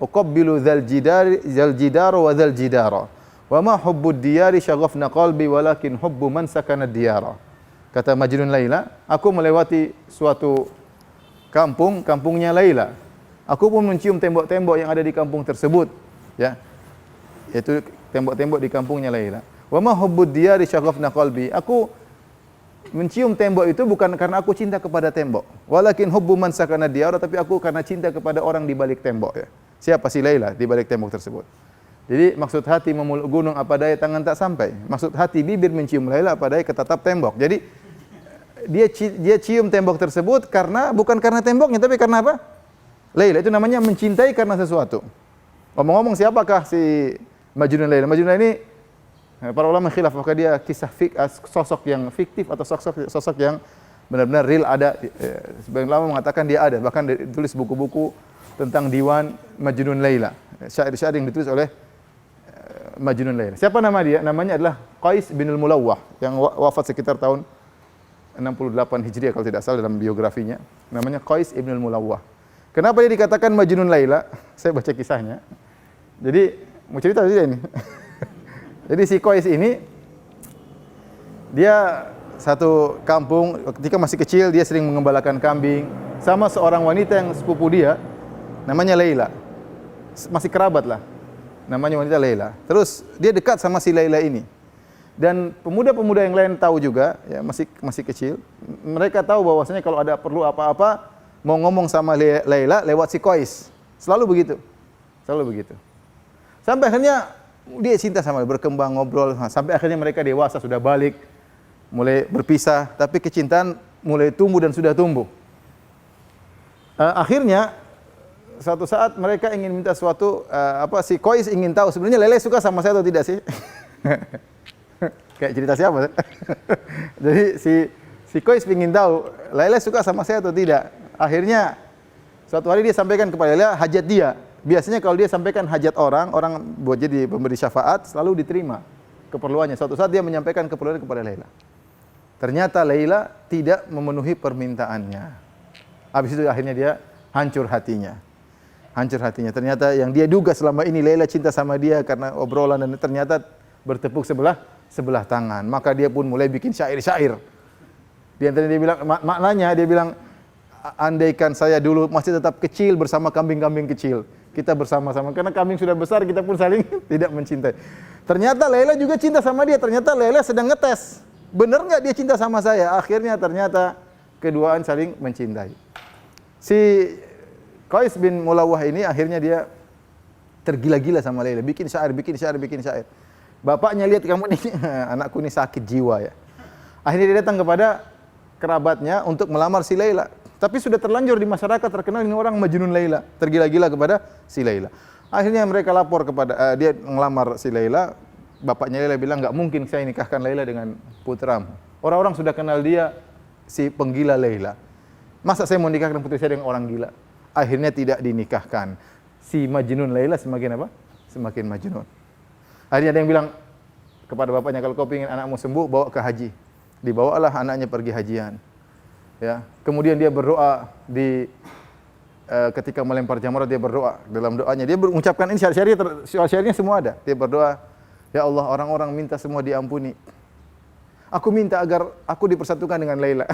Uqabbilu dzal jidara wa dzal jidara. Wa ma hubbud diyari syaghafna qalbi walakin hubbu man sakana diyara. Kata Majnun Laila, aku melewati suatu kampung, kampungnya Laila. Aku pun mencium tembok-tembok yang ada di kampung tersebut, ya. Yaitu tembok-tembok di kampungnya Laila. Wa ma hubbud diyari syaghafna qalbi. Aku mencium tembok itu bukan karena aku cinta kepada tembok. Walakin hubbu man sakana diyara, tapi aku karena cinta kepada orang di balik tembok, ya. Siapa si Laila di balik tembok tersebut? Jadi maksud hati memeluk gunung apa daya tangan tak sampai. Maksud hati bibir mencium Laila apa daya ketatap tembok. Jadi dia cium tembok tersebut bukan karena temboknya, tapi karena apa? Laila itu namanya mencintai karena sesuatu. Ngomong-ngomong, siapakah si Majnun Laila? Majnun Laila ini para ulama khilaf apakah dia kisah sosok yang fiktif atau sosok yang benar-benar real ada. Sebagian ulama mengatakan dia ada, bahkan ditulis buku-buku tentang diwan Majnun Laila, syair-syair yang ditulis oleh Majnun Laila. Siapa nama dia? Namanya adalah Qais bin al-Mulawwah yang wafat sekitar tahun 68 Hijriah kalau tidak salah dalam biografinya. Namanya Qais ibn al-Mulawwah. Kenapa dia dikatakan Majnun Laila? Saya baca kisahnya. Jadi, mau cerita tidak ini? Jadi si Qais ini, dia satu kampung, ketika masih kecil dia sering mengembalakan kambing sama seorang wanita yang sepupu dia, namanya Laila. Masih kerabat lah. Namanya wanita Laila. Terus dia dekat sama si Laila ini. Dan pemuda-pemuda yang lain tahu juga, ya masih kecil. Mereka tahu bahwasanya kalau ada perlu apa-apa mau ngomong sama Laila lewat si Qais. Selalu begitu. Sampai akhirnya dia cinta sama dia, berkembang ngobrol sampai akhirnya mereka dewasa, sudah balik, mulai berpisah, tapi kecintaan mulai tumbuh dan sudah tumbuh. Akhirnya suatu saat mereka ingin minta suatu si Qais ingin tahu sebenarnya Laila suka sama saya atau tidak sih? Kayak cerita siapa? Jadi si Qais ingin tahu Laila suka sama saya atau tidak. Akhirnya suatu hari dia sampaikan kepada Laila hajat dia. Biasanya kalau dia sampaikan hajat orang buat jadi pemberi syafaat selalu diterima keperluannya. Suatu saat dia menyampaikan keperluan kepada Laila. Ternyata Laila tidak memenuhi permintaannya. Habis itu akhirnya dia hancur hatinya. Ternyata yang dia duga selama ini Laila cinta sama dia karena obrolan, dan ternyata bertepuk sebelah tangan. Maka dia pun mulai bikin syair-syair. Di antaranya dia bilang, maknanya dia bilang, andaikan saya dulu masih tetap kecil bersama kambing-kambing kecil, kita bersama-sama, karena kambing sudah besar, kita pun saling tidak mencintai. Ternyata Laila juga cinta sama dia. Ternyata Laila sedang ngetes, benar nggak dia cinta sama saya? Akhirnya ternyata keduaan saling mencintai. Si Qais bin Mulawwah ini akhirnya dia tergila-gila sama Laila, bikin syair. Bapaknya lihat, kamu ini anakku ini sakit jiwa ya. Akhirnya dia datang kepada kerabatnya untuk melamar si Laila. Tapi sudah terlanjur di masyarakat terkenal ini orang Majnun Laila, tergila-gila kepada si Laila. Akhirnya mereka lapor kepada dia ngelamar si Laila. Bapaknya Laila bilang, nggak mungkin saya nikahkan Laila dengan putramu. Orang-orang sudah kenal dia si penggila Laila. Masa saya mau nikahkan putri saya dengan orang gila? Akhirnya tidak dinikahkan. Si Majnun Laila semakin apa? Semakin majnun. Akhirnya ada yang bilang kepada bapaknya, kalau kau ingin anakmu sembuh, bawa ke haji. Dibawalah anaknya pergi hajian. Ya, kemudian dia berdoa ketika melempar jamrah, dia berdoa. Dalam doanya dia mengucapkan ini, syair-syairnya semua ada. Dia berdoa, ya Allah, orang-orang minta semua diampuni. Aku minta agar aku dipersatukan dengan Laila.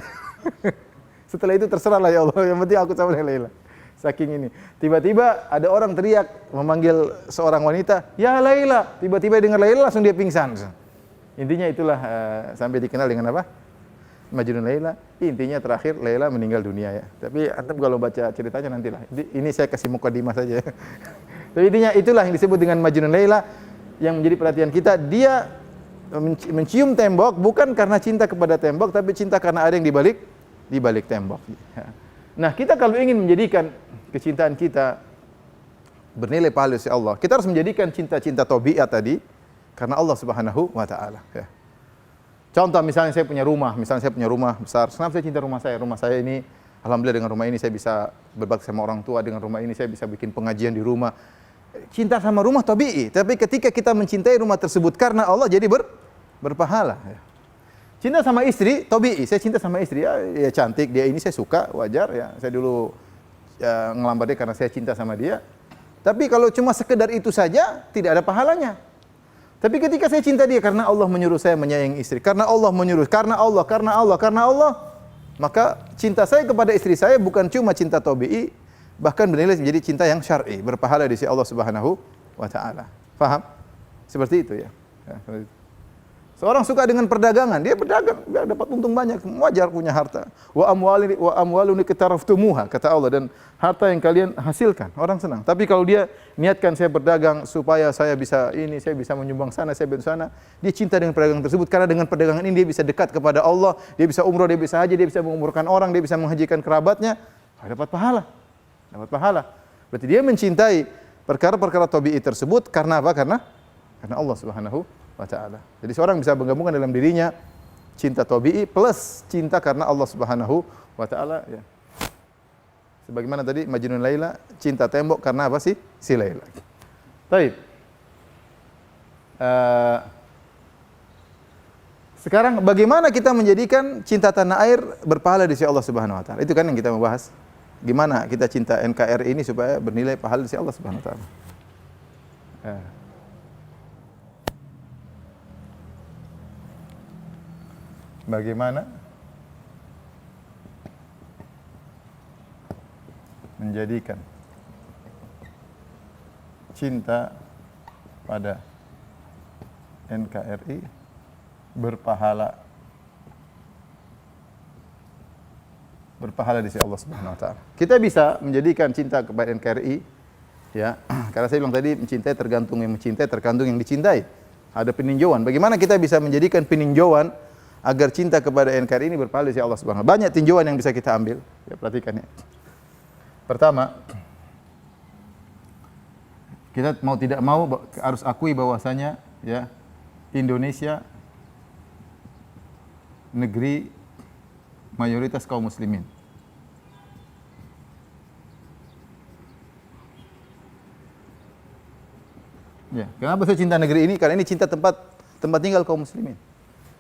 Setelah itu terserahlah ya Allah, yang penting aku sama dengan Laila. Saking ini. Tiba-tiba ada orang teriak memanggil seorang wanita, "Ya Laila." Tiba-tiba dengar Laila langsung dia pingsan. Intinya itulah sampai dikenal dengan apa? Majnun Laila. Intinya terakhir Laila meninggal dunia ya. Tapi antum kalau baca ceritanya nantilah. Ini saya kasih mukadimah saja. Tapi intinya itulah yang disebut dengan Majnun Laila yang menjadi perhatian kita. Dia mencium tembok bukan karena cinta kepada tembok, tapi cinta karena ada yang di balik tembok. Nah, kita kalau ingin menjadikan kecintaan kita bernilai pahala di Allah, kita harus menjadikan cinta-cinta tabiat tadi karena Allah Subhanahu wa taala ya. Contoh misalnya saya punya rumah besar. Kenapa saya cinta rumah saya? Rumah saya ini alhamdulillah, dengan rumah ini saya bisa berbakti sama orang tua, dengan rumah ini saya bisa bikin pengajian di rumah. Cinta sama rumah tabii, tapi ketika kita mencintai rumah tersebut karena Allah jadi berpahala ya. Cinta sama istri, tabii. Saya cinta sama istri, ya cantik, dia ini saya suka, wajar ya. Saya dulu ya, ngelamar dia karena saya cinta sama dia. Tapi kalau cuma sekedar itu saja, tidak ada pahalanya. Tapi ketika saya cinta dia karena Allah menyuruh saya menyayangi istri, karena Allah menyuruh, karena Allah, maka cinta saya kepada istri saya bukan cuma cinta tabii, bahkan bernilai menjadi cinta yang syar'i, berpahala di sisi Allah Subhanahu wa taala. Faham? Seperti itu ya. Seperti itu. Seorang suka dengan perdagangan, dia berdagang, dia dapat untung banyak, wajar punya harta. Wa amwalun iktaraftumuha, kata Allah, dan harta yang kalian hasilkan, orang senang. Tapi kalau dia niatkan saya berdagang supaya saya bisa ini, saya bisa menyumbang sana, saya bisa sana, dia cinta dengan perdagangan tersebut karena dengan perdagangan ini dia bisa dekat kepada Allah, dia bisa umroh, dia bisa haji, dia bisa mengumrohkan orang, dia bisa menghajikan kerabatnya, dapat pahala. Dapat pahala. Berarti dia mencintai perkara-perkara tabii tersebut karena apa? Karena Allah Subhanahu wa ta'ala. Jadi seorang bisa menggabungkan dalam dirinya cinta tabii plus cinta karena Allah Subhanahu wa ta'ala ya. Sebagaimana tadi Majnun Laila, cinta tembok karena apa sih? Si Laila. Baik. Sekarang bagaimana kita menjadikan cinta tanah air berpahala di sisi Allah Subhanahu wa ta'ala? Itu kan yang kita membahas. Gimana kita cinta NKRI ini supaya bernilai pahala di sisi Allah Subhanahu wa ta'ala. Bagaimana menjadikan cinta pada NKRI berpahala di sisi Allah Subhanahu wa taala. Kita bisa menjadikan cinta kepada NKRI ya, karena saya bilang tadi mencintai tergantung yang mencintai, tergantung yang dicintai. Ada peninjauan. Bagaimana kita bisa menjadikan peninjauan agar cinta kepada NKRI ini berpahala di sisi Allah Subhanahu wa taala? Banyak tinjauan yang bisa kita ambil. Ya, perhatikan ya. Pertama, kita mau tidak mau harus akui bahwasanya ya Indonesia negeri mayoritas kaum muslimin. Ya, kenapa saya cinta negeri ini? Karena ini cinta tempat tinggal kaum muslimin.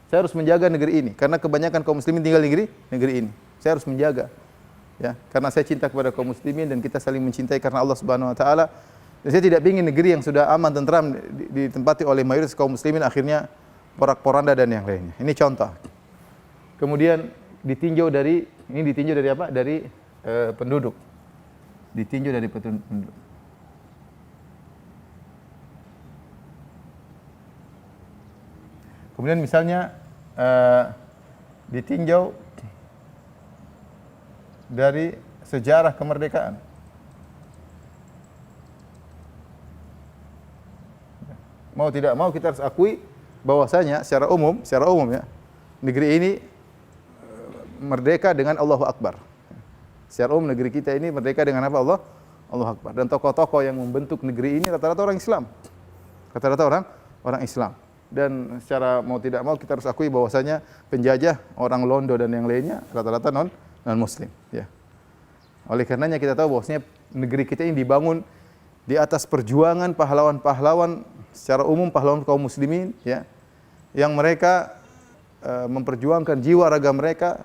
Saya harus menjaga negeri ini karena kebanyakan kaum muslimin tinggal di negeri ini. Saya harus menjaga. Ya, karena saya cinta kepada kaum muslimin dan kita saling mencintai karena Allah Subhanahu wa taala. Dan saya tidak ingin negeri yang sudah aman tentram ditempati oleh mayoritas kaum muslimin akhirnya porak-poranda dan yang lainnya. Ini contoh. Kemudian ditinjau dari apa? Dari penduduk. Ditinjau dari penduduk. Kemudian misalnya ditinjau dari sejarah kemerdekaan. Mau tidak mau kita harus akui bahwasanya secara umum ya, negeri ini merdeka dengan Allahu Akbar. Secara umum negeri kita ini merdeka dengan apa? Allahu Akbar. Dan tokoh-tokoh yang membentuk negeri ini rata-rata orang Islam. Rata-rata orang Islam. Dan secara mau tidak mau kita harus akui bahwasanya penjajah orang Londo dan yang lainnya rata-rata non muslim ya. Oleh karenanya kita tahu bahwasanya negeri kita ini dibangun di atas perjuangan pahlawan-pahlawan secara umum, pahlawan kaum muslimin ya, yang mereka memperjuangkan jiwa raga mereka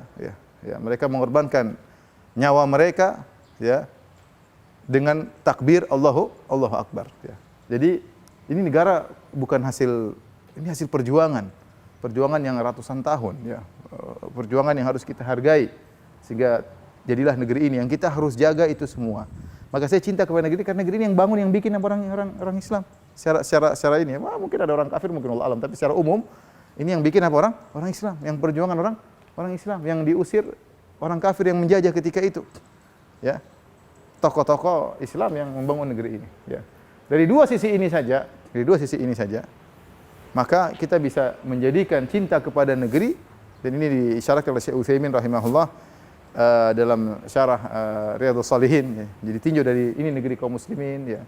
ya, mereka mengorbankan nyawa mereka ya dengan takbir Allahu Akbar ya. Jadi ini negara bukan hasil perjuangan yang ratusan tahun ya, perjuangan yang harus kita hargai sehingga jadilah negeri ini yang kita harus jaga itu semua. Maka saya cinta kepada negeri karena negeri ini yang bangun, yang bikin orang Islam. Secara ini, mungkin ada orang kafir, mungkin Allah alam, tapi secara umum ini yang bikin apa orang Islam, yang perjuangan orang Islam, yang diusir orang kafir yang menjajah ketika itu. Ya. Tokoh-tokoh Islam yang membangun negeri ini, ya. Dari dua sisi ini saja, maka kita bisa menjadikan cinta kepada negeri, dan ini diisyaratkan oleh Syekh Utsaimin rahimahullah dalam syarah Riyadhus Shalihin ya. Jadi tinjau dari ini negeri kaum muslimin ya.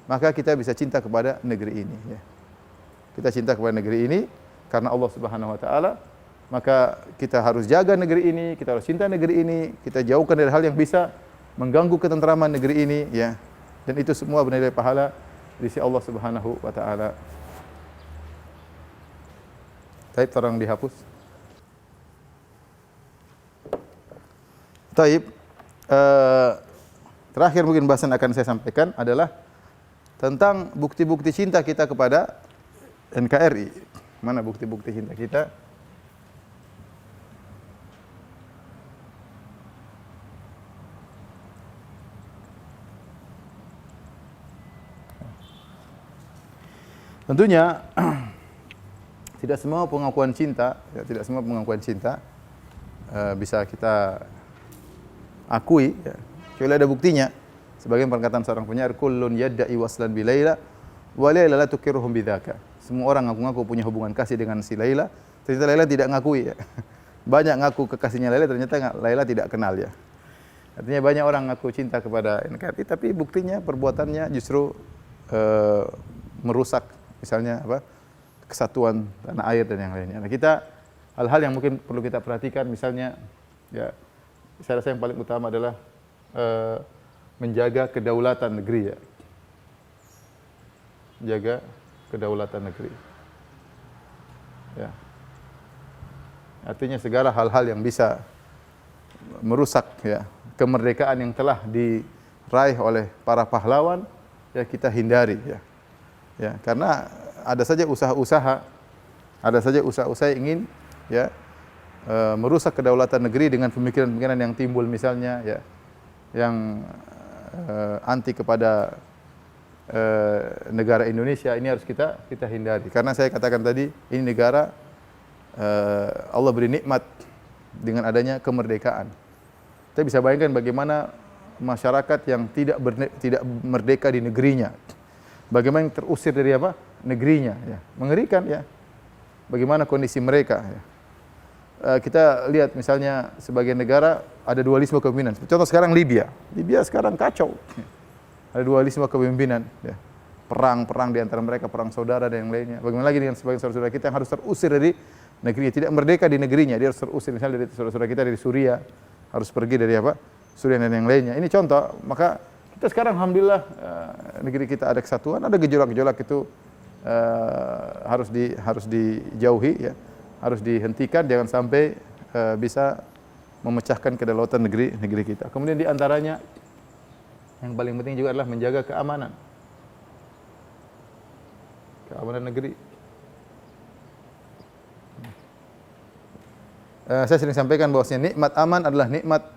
Maka kita bisa cinta kepada negeri ini ya. Kita cinta kepada negeri ini karena Allah Subhanahu wa taala, maka kita harus jaga negeri ini, kita harus cinta negeri ini, kita jauhkan dari hal yang bisa mengganggu ketentraman negeri ini ya. Dan itu semua bernilai pahala di sisi Allah Subhanahu wa taala. Baik, tolong dihapus. Taib. Terakhir mungkin bahasan akan saya sampaikan adalah tentang bukti-bukti cinta kita kepada NKRI. Mana bukti-bukti cinta kita? Tentunya tidak semua pengakuan cinta, bisa kita akui, ya. Kecuali ada buktinya. Sebagian perkataan seorang penyair, kullun yadda'i waslan bi Laila wa Laila la tukiruhum bidzaka. Semua orang ngaku-ngaku punya hubungan kasih dengan si Laila, ternyata Laila tidak ngakui, ya. Banyak ngaku kekasihnya Laila, ternyata Laila tidak kenal, ya. Artinya banyak orang ngaku cinta kepada NKRI, tapi buktinya perbuatannya justru merusak, misalnya kesatuan tanah air dan yang lainnya. Nah, kita hal-hal yang mungkin perlu kita perhatikan, misalnya, ya, saya rasa yang paling utama adalah menjaga kedaulatan negeri, ya. Jaga kedaulatan negeri. Ya. Artinya segala hal-hal yang bisa merusak, ya, kemerdekaan yang telah diraih oleh para pahlawan, ya, kita hindari, ya. Ya, karena ada saja usaha-usaha yang ingin, ya, merusak kedaulatan negeri dengan pemikiran-pemikiran yang timbul, misalnya, ya, yang anti kepada negara Indonesia. Ini harus kita hindari, karena saya katakan tadi, ini negara Allah beri nikmat dengan adanya kemerdekaan. Kita bisa bayangkan bagaimana masyarakat yang tidak merdeka di negerinya, bagaimana yang terusir dari negerinya, ya. Mengerikan, ya. Bagaimana kondisi mereka, ya. Kita lihat misalnya sebagian negara ada dualisme kepemimpinan. Contoh sekarang Libya sekarang kacau. Ada dualisme kepemimpinan, ya. Perang di antara mereka, perang saudara dan yang lainnya. Bagaimana lagi dengan sebagian saudara kita yang harus terusir dari negerinya, tidak merdeka di negerinya, dia harus terusir, misalnya dari saudara kita dari Suriah, harus pergi dari Suriah dan yang lainnya. Ini contoh. Maka kita sekarang alhamdulillah negeri kita ada kesatuan, ada gejolak-gejolak itu harus dijauhi, ya. Harus dihentikan, jangan sampai bisa memecahkan kedaulatan negeri kita. Kemudian di antaranya yang paling penting juga adalah menjaga keamanan negeri. Saya sering sampaikan bahwasanya nikmat aman adalah nikmat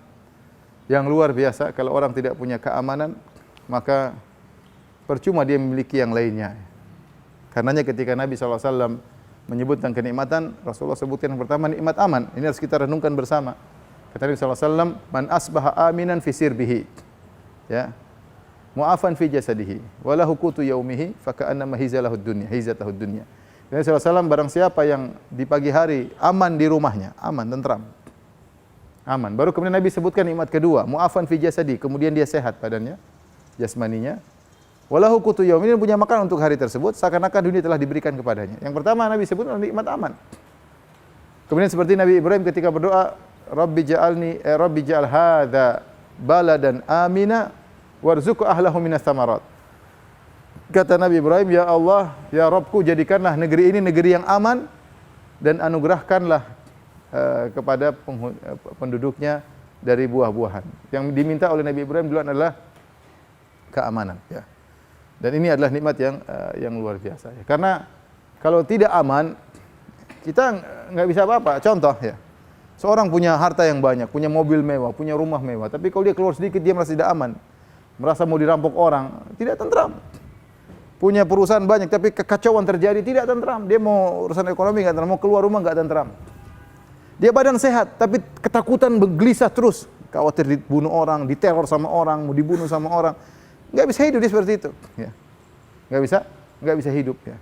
yang luar biasa. Kalau orang tidak punya keamanan, maka percuma dia memiliki yang lainnya. Karenanya ketika Nabi SAW menyebutkan kenikmatan, Rasulullah sebutkan yang pertama nikmat aman. Ini harus kita renungkan bersama. Kata Nabi SAW, man asbaha aminan fi sirbihi, ya, mu'afan fi jasadihi, walahu qutu yaumihi, faka'annama hizatahud dunya. Nabi SAW, barang siapa yang di pagi hari aman di rumahnya, aman, tentram, aman. Baru kemudian Nabi sebutkan nikmat kedua, mu'afan fi jasadi, kemudian dia sehat badannya, jasmaninya. Walahu qutu yaum, ini punya makan untuk hari tersebut, seakan-akan dunia telah diberikan kepadanya. Yang pertama Nabi sebut adalah nikmat aman. Kemudian seperti Nabi Ibrahim ketika berdoa, Rabbi ja'al hadza baladan amina warzuq ahlahu minas samarat. Kata Nabi Ibrahim, ya Allah, ya Rabbku, jadikanlah negeri ini negeri yang aman dan anugerahkanlah kepada penduduknya dari buah-buahan. Yang diminta oleh Nabi Ibrahim dulu adalah keamanan, ya. Dan ini adalah nikmat yang luar biasa, ya. Karena kalau tidak aman, kita nggak bisa apa-apa. Contoh, ya, seorang punya harta yang banyak, punya mobil mewah, punya rumah mewah, tapi kalau dia keluar sedikit dia merasa tidak aman, merasa mau dirampok orang, tidak tentram. Punya perusahaan banyak, tapi kekacauan terjadi, tidak tentram. Dia mau urusan ekonomi nggak tentram, mau keluar rumah nggak tentram. Dia badan sehat, tapi ketakutan bergelisah terus, khawatir dibunuh orang, diteror sama orang, mau dibunuh sama orang. Nggak bisa hidup dia seperti itu, ya. Nggak bisa hidup, ya.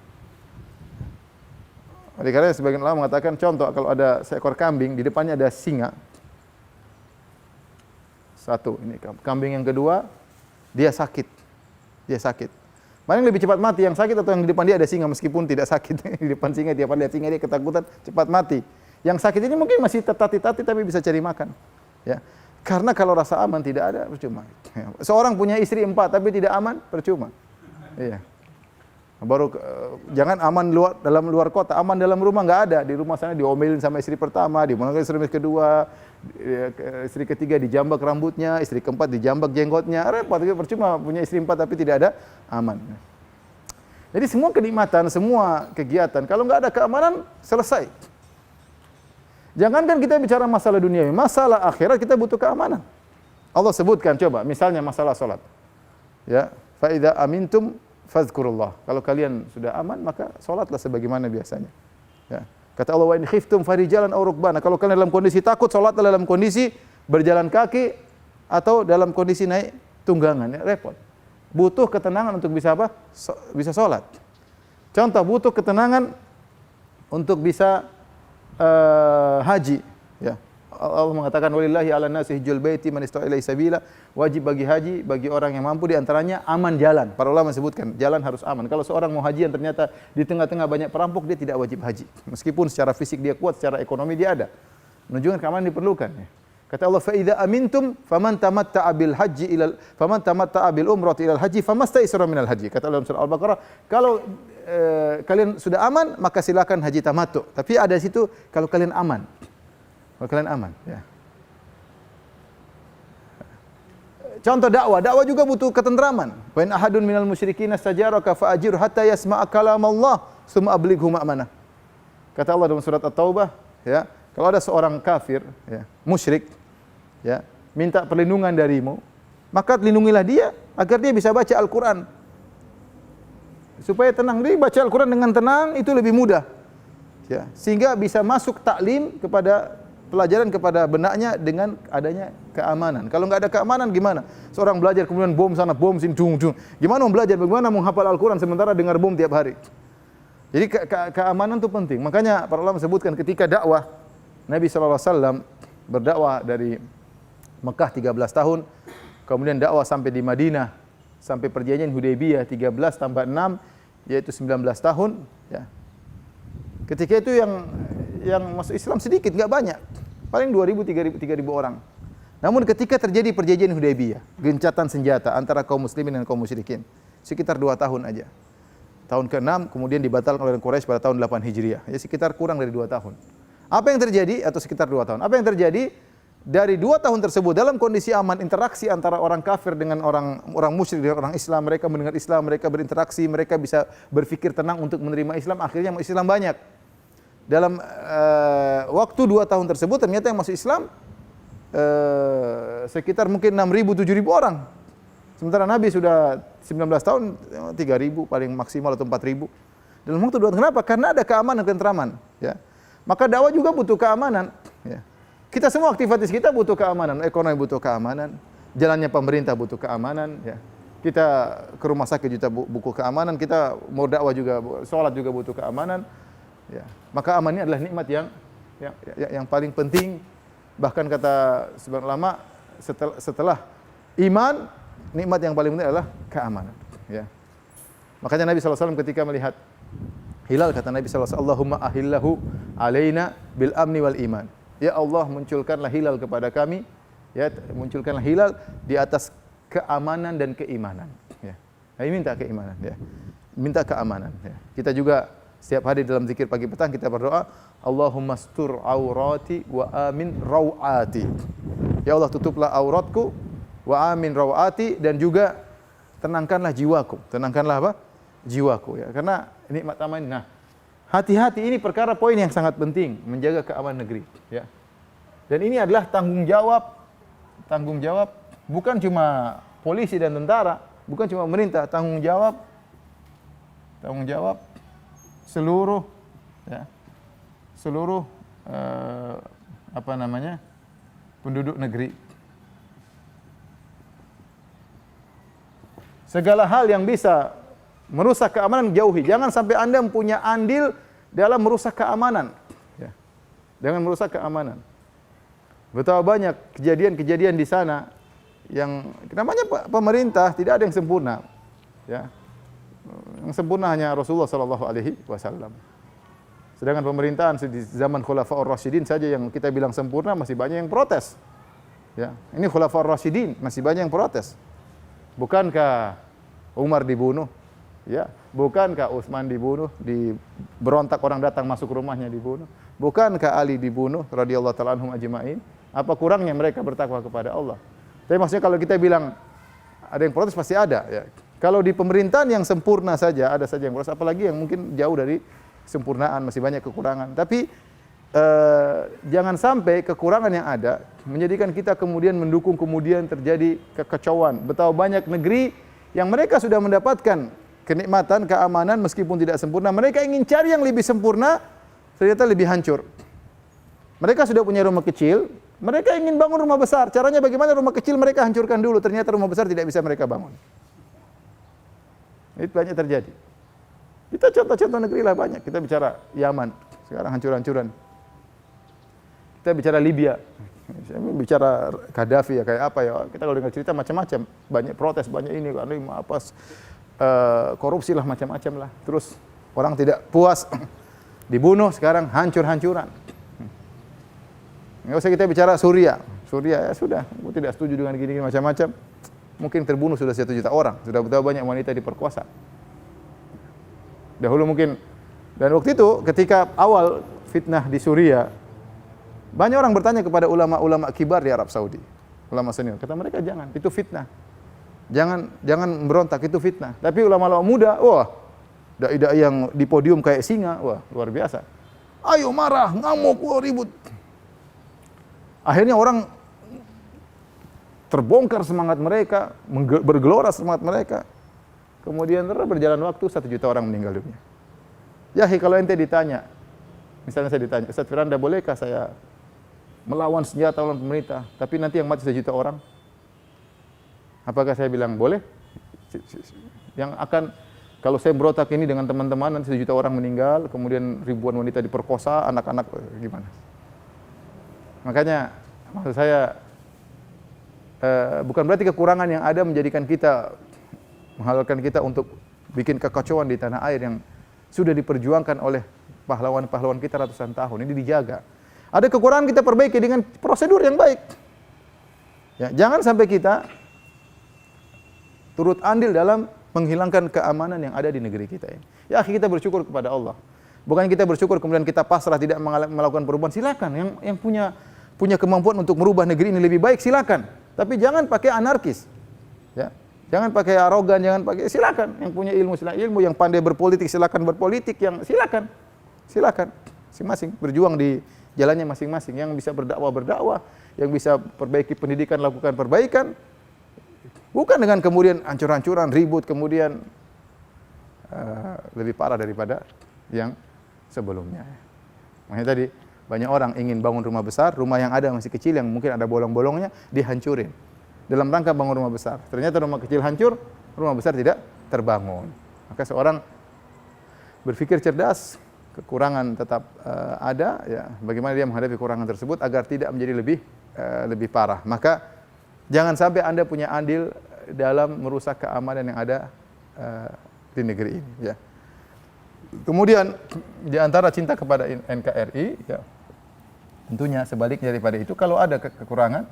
Oleh karena sebagian ulama mengatakan, contoh kalau ada seekor kambing di depannya ada singa, satu, ini kambing yang kedua dia sakit, mana yang lebih cepat mati, yang sakit atau yang di depan dia ada singa meskipun tidak sakit? Di depan singa, tiap kali lihat singa dia ketakutan, cepat mati. Yang sakit ini mungkin masih tati-tati tapi bisa cari makan, ya. Karena kalau rasa aman tidak ada, percuma. Seorang punya istri 4 tapi tidak aman, percuma. Iya. Baru jangan aman luar kota, aman dalam rumah nggak ada. Di rumah sana diomelin sama istri pertama, diomelin istri kedua, istri ketiga dijambak rambutnya, istri keempat dijambak jenggotnya. Repot, percuma punya istri 4 tapi tidak ada aman. Jadi semua kenikmatan, semua kegiatan kalau nggak ada keamanan selesai. Jangankan kita bicara masalah dunia, masalah akhirat kita butuh keamanan. Allah sebutkan, coba misalnya masalah salat. Ya, fa idza amintum fazkurullah. Kalau kalian sudah aman maka salatlah sebagaimana biasanya. Ya. Kata Allah, wa in khiftum farijalan aw rukbana. Kalau kalian dalam kondisi takut, salatlah dalam kondisi berjalan kaki atau dalam kondisi naik tunggangan. Ya, repot. Butuh ketenangan untuk bisa apa? Bisa salat. Contoh, butuh ketenangan untuk bisa haji. Ya. Allah mengatakan walillahi 'alan nasi hajjul baiti man istata'a ilaihi sabila. Wajib bagi haji bagi orang yang mampu, di antaranya aman jalan. Para ulama sebutkan jalan harus aman. Kalau seorang mau haji yang ternyata di tengah-tengah banyak perampok, dia tidak wajib haji. Meskipun secara fisik dia kuat, secara ekonomi dia ada. Menunjukkan keamanan diperlukan. Kata Allah, fa idza amintum faman tamatta'a bil haji ilal faman tamatta'a bil umrati ilal haji famastaysara minal haji. Kata Allah dalam surah Al-Baqarah, kalau kalian sudah aman maka silakan haji tamattu. Tapi ada situ kalau kalian aman. Kalau kalian aman, ya. Contoh dakwah juga butuh ketentraman. Wa in ahadun minal musyrikin istajaraka fa'ajirhu hatta yasma'a kalamallah tsumma ablighu ma'manah. Kata Allah dalam surat At-Taubah, ya, kalau ada seorang kafir, ya, musyrik, ya, minta perlindungan darimu, maka lindungilah dia agar dia bisa baca Al-Qur'an. Supaya tenang, dia baca Al-Qur'an dengan tenang itu lebih mudah. Ya, sehingga bisa masuk taklim kepada pelajaran kepada benaknya dengan adanya keamanan. Kalau nggak ada keamanan gimana? Seorang belajar kemudian bom sana, bom sini, dung. Gimana mau belajar? Bagaimana mau hafal Al-Qur'an sementara dengar bom tiap hari? Jadi keamanan itu penting. Makanya para ulama sebutkan ketika dakwah Nabi SAW berdakwah dari Mekah 13 tahun, kemudian dakwah sampai di Madinah, sampai perjanjian Hudaybiyah 13 tambah 6 yaitu 19 tahun, ya. Ketika itu yang masuk Islam sedikit, enggak banyak. Paling 2.000, 3.000 orang. Namun ketika terjadi perjanjian Hudaybiyah, gencatan senjata antara kaum muslimin dan kaum musyrikin, sekitar 2 tahun aja. Tahun ke-6 kemudian dibatalkan oleh Quraisy pada tahun 8 Hijriah. Ya sekitar kurang dari 2 tahun. Apa yang terjadi? Atau sekitar 2 tahun. Apa yang terjadi? Dari 2 tahun tersebut dalam kondisi aman, interaksi antara orang kafir dengan orang musyrik dengan orang Islam, mereka mendengar Islam, mereka berinteraksi, mereka bisa berpikir tenang untuk menerima Islam, akhirnya masuk Islam banyak. Dalam waktu 2 tahun tersebut ternyata yang masuk Islam sekitar mungkin 6.000 7.000 orang. Sementara Nabi sudah 19 tahun 3.000 paling maksimal atau 4.000. Dalam waktu 2 tahun. Kenapa? Karena ada keamanan dan ketenteraman, ya. Maka dakwah juga butuh keamanan, ya. Kita semua aktivitas kita butuh keamanan, ekonomi butuh keamanan, jalannya pemerintah butuh keamanan, ya. Kita ke rumah sakit juga butuh keamanan, kita mau dakwah juga, sholat juga butuh keamanan, ya. Maka aman ini adalah nikmat yang paling penting. Bahkan kata sebagian ulama, setelah iman, nikmat yang paling penting adalah keamanan, ya. Makanya Nabi SAW ketika melihat hilal, kata Nabi SAW, Allahumma ahillahu alaina bil amni wal iman. Ya Allah, munculkanlah hilal kepada kami, ya, munculkanlah hilal di atas keamanan dan keimanan, ya. Kami minta keimanan, ya. Minta keamanan, ya. Kita juga setiap hari dalam zikir pagi petang kita berdoa, Allahumma stur aurati wa amin rawati. Ya Allah, tutuplah auratku wa amin rawati, dan juga tenangkanlah jiwaku. Tenangkanlah apa? Jiwaku, ya. Karena nikmat aman. Nah, hati-hati, ini perkara poin yang sangat penting, menjaga keamanan negeri, ya. Dan ini adalah tanggung jawab bukan cuma polisi dan tentara, bukan cuma pemerintah, tanggung jawab seluruh, ya, seluruh penduduk negeri. Segala hal yang bisa merusak keamanan jauhi. Jangan sampai Anda mempunyai andil dalam merusak keamanan, ya. Jangan merusak keamanan. Betapa banyak kejadian-kejadian di sana yang namanya pemerintah tidak ada yang sempurna, ya. Yang sempurna hanya Rasulullah sallallahu alaihi wasallam. Sedangkan pemerintahan di zaman Khulafaur Rasyidin saja yang kita bilang sempurna masih banyak yang protes. Ya, ini Khulafaur Rasyidin masih banyak yang protes. Bukankah Umar dibunuh? Ya, bukankah Utsman dibunuh, berontak orang datang masuk rumahnya dibunuh? Bukankah Ali dibunuh radhiyallahu ta'ala anhum ajma'in? Apa kurangnya mereka bertakwa kepada Allah? Tapi maksudnya kalau kita bilang ada yang protes pasti ada ya. Kalau di pemerintahan yang sempurna saja ada saja yang protes, apalagi yang mungkin jauh dari sempurnaan, masih banyak kekurangan. Tapi jangan sampai kekurangan yang ada menjadikan kita kemudian mendukung kemudian terjadi kekacauan. Betapa banyak negeri yang mereka sudah mendapatkan kenikmatan, keamanan meskipun tidak sempurna, mereka ingin cari yang lebih sempurna, ternyata lebih hancur. Mereka sudah punya rumah kecil, mereka ingin bangun rumah besar. Caranya bagaimana rumah kecil mereka hancurkan dulu, ternyata rumah besar tidak bisa mereka bangun. Itu banyak terjadi. Kita contoh-contoh negeri lah banyak. Kita bicara Yaman, sekarang hancur-hancuran. Kita bicara Libya, bicara Gaddafi ya kayak apa ya. Kita kalau dengar cerita macam-macam, banyak protes, banyak ini, apa korupsi lah macam-macam lah. Terus orang tidak puas, dibunuh, sekarang hancur-hancuran. Nggak usah kita bicara Suriah. Suriah ya sudah, aku tidak setuju dengan gini-gini macam-macam. Mungkin terbunuh sudah 1 juta orang, sudah betapa banyak wanita diperkosa. Dahulu mungkin, dan waktu itu ketika awal fitnah di Suriah, banyak orang bertanya kepada ulama-ulama kibar di Arab Saudi, ulama senior. Kata mereka jangan, itu fitnah. Jangan berontak, itu fitnah. Tapi ulama-ulama muda, wah, dai-dai yang di podium kayak singa, wah, luar biasa. Ayo marah, ngamuk, wah, ribut. Akhirnya orang terbongkar semangat mereka, bergelora semangat mereka. Kemudian berjalan waktu 1 juta orang meninggal dunia. Ya, kalau ente ditanya, misalnya saya ditanya, Ustaz Firanda, bolehkah saya melawan senjata lawan pemerintah, tapi nanti yang mati 1 juta orang? Apakah saya bilang boleh? Yang akan, kalau saya berotak ini dengan teman-teman, nanti 1 juta orang meninggal, kemudian ribuan wanita diperkosa, anak-anak, gimana? Makanya, maksud saya, bukan berarti kekurangan yang ada menjadikan kita, menghalalkan kita untuk bikin kekacauan di tanah air yang sudah diperjuangkan oleh pahlawan-pahlawan kita ratusan tahun. Ini dijaga. Ada kekurangan kita perbaiki dengan prosedur yang baik. Ya, jangan sampai kita turut andil dalam menghilangkan keamanan yang ada di negeri kita ini. Ya, kita bersyukur kepada Allah. Bukan kita bersyukur kemudian kita pasrah tidak melakukan perubahan. Silakan yang punya kemampuan untuk merubah negeri ini lebih baik, silakan. Tapi jangan pakai anarkis. Ya. Jangan pakai arogan, jangan pakai, silakan. Yang punya ilmu silakan ilmu, yang pandai berpolitik silakan berpolitik, yang silakan. Silakan. Masing-masing berjuang di jalannya masing-masing. Yang bisa berdakwah, yang bisa perbaiki pendidikan, lakukan perbaikan. Bukan dengan kemudian hancur-hancuran, ribut, kemudian lebih parah daripada yang sebelumnya. Makanya tadi banyak orang ingin bangun rumah besar, rumah yang ada masih kecil yang mungkin ada bolong-bolongnya dihancurin dalam rangka bangun rumah besar. Ternyata rumah kecil hancur, rumah besar tidak terbangun. Maka seorang berpikir cerdas, kekurangan tetap ada, ya, bagaimana dia menghadapi kekurangan tersebut agar tidak menjadi lebih parah. Maka jangan sampai Anda punya andil dalam merusak keamanan yang ada di negeri ini. Ya. Kemudian di antara cinta kepada NKRI, ya, tentunya sebaliknya daripada itu, kalau ada kekurangan,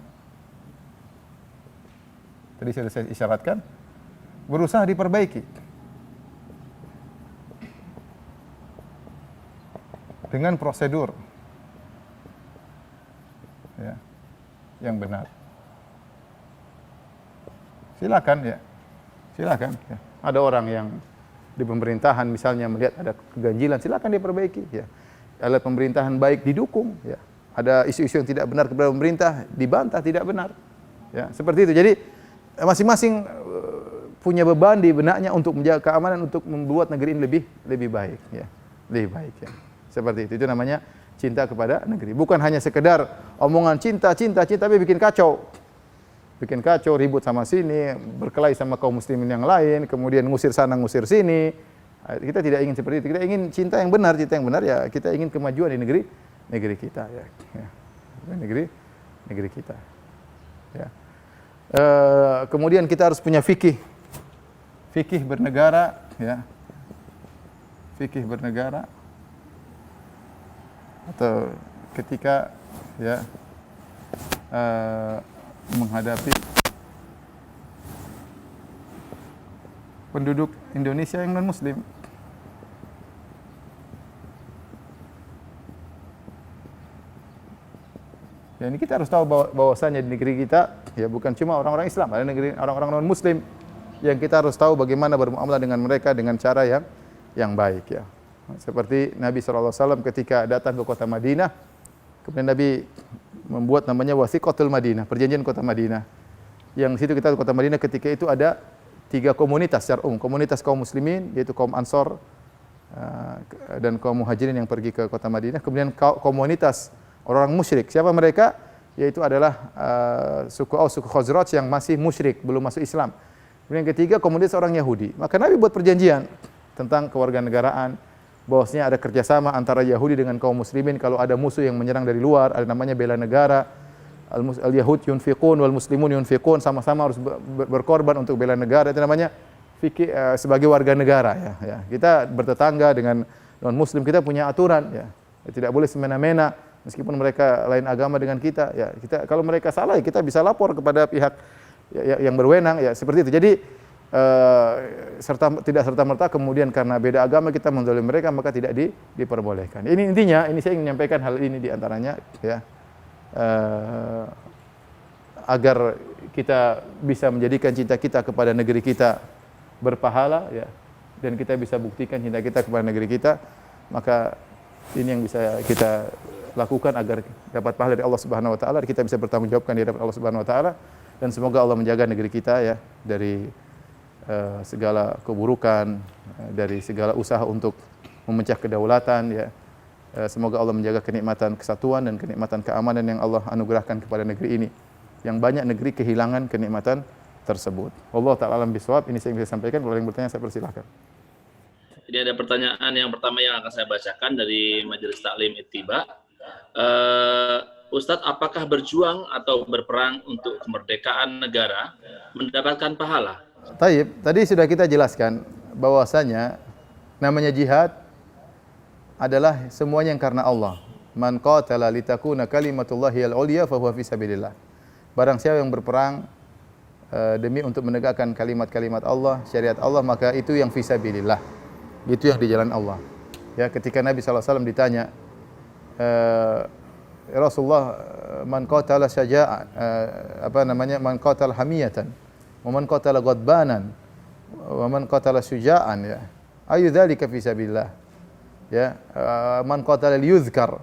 tadi sudah saya isyaratkan, berusaha diperbaiki dengan prosedur, ya, yang benar. Silakan, ya, silakan. Ya. Ada orang yang di pemerintahan misalnya melihat ada keganjilan, silakan diperbaiki. Ya. Alat pemerintahan baik didukung. Ya. Ada isu-isu yang tidak benar kepada pemerintah dibantah tidak benar. Ya, seperti itu. Jadi masing-masing punya beban di benaknya untuk menjaga keamanan, untuk membuat negeri ini lebih baik. Ya. Lebih baik. Ya. Seperti itu. Itu namanya cinta kepada negeri. Bukan hanya sekedar omongan cinta, tapi bikin kacau. Bikin kacau, ribut sama sini, berkelahi sama kaum muslimin yang lain, kemudian ngusir sana, ngusir sini. Kita tidak ingin seperti itu. Kita ingin cinta yang benar ya kita ingin kemajuan di negeri kita, ya. Negeri kita. Ya. Kemudian kita harus punya fikih bernegara, ya. Fikih bernegara. Atau ketika, ya, menghadapi penduduk Indonesia yang non muslim. Ya, ini kita harus tahu bahwasanya di negeri kita ya bukan cuma orang-orang Islam, ada negeri orang-orang non muslim yang kita harus tahu bagaimana bermuamalah dengan mereka dengan cara yang baik ya. Seperti Nabi SAW ketika datang ke kota Madinah, kemudian Nabi membuat namanya Wasiqatul Madinah, perjanjian kota Madinah. Yang situ kita kota Madinah ketika itu ada 3 komunitas secara umum, komunitas kaum muslimin yaitu kaum Ansor dan kaum Muhajirin yang pergi ke kota Madinah, kemudian komunitas orang musyrik. Siapa mereka? Yaitu adalah suku Aus, suku Khazraj yang masih musyrik, belum masuk Islam. Kemudian yang ketiga komunitas orang Yahudi. Maka Nabi buat perjanjian tentang kewarganegaraan, bahwasanya ada kerjasama antara Yahudi dengan kaum muslimin. Kalau ada musuh yang menyerang dari luar, ada namanya bela negara. Al-Yahud yunfiqun wal muslimun yunfiqun, sama-sama harus berkorban untuk bela negara. Itu namanya fikih sebagai warga negara ya. Kita bertetangga dengan non muslim, kita punya aturan ya. Tidak boleh semena-mena meskipun mereka lain agama dengan kita ya. Kita kalau mereka salah ya kita bisa lapor kepada pihak yang berwenang ya, seperti itu. Jadi tidak serta-merta kemudian karena beda agama kita menzalimi mereka, maka tidak diperbolehkan. Ini intinya, ini saya ingin menyampaikan hal ini di antaranya ya, agar kita bisa menjadikan cinta kita kepada negeri kita berpahala ya, dan kita bisa buktikan cinta kita kepada negeri kita. Maka ini yang bisa kita lakukan agar dapat pahala dari Allah Subhanahu wa taala, kita bisa bertanggung jawabkan di hadapan Allah Subhanahu wa taala, dan semoga Allah menjaga negeri kita ya dari segala keburukan, dari segala usaha untuk memecah kedaulatan ya. Semoga Allah menjaga kenikmatan kesatuan dan kenikmatan keamanan yang Allah anugerahkan kepada negeri ini. Yang banyak negeri kehilangan kenikmatan tersebut. Wallahu ta'ala alam bisawab. Ini saya bisa sampaikan. Kalau yang bertanya saya persilahkan. Jadi ada pertanyaan yang pertama yang akan saya bacakan dari Majelis Taklim Ittiba. Ustadz, apakah berjuang atau berperang untuk kemerdekaan negara mendapatkan pahala? Taib, tadi sudah kita jelaskan bahwasanya namanya jihad adalah semuanya yang karena Allah. Man qatala litakuna kalimatullahi al-ulya fa huwa fi sabilillah. Barang siapa yang berperang demi untuk menegakkan kalimat-kalimat Allah, syariat Allah, maka itu yang fi sabilillah. Itu yang di jalan Allah. Ya, ketika Nabi SAW ditanya, ya Rasulullah, man qatala syaja'an, man qatala hamiyatan, wa man qatala ghadbanan, wa man qatala syuja'an, ya. Ayu dzalika fi sabilillah. Ya, man qatala liyuzkar.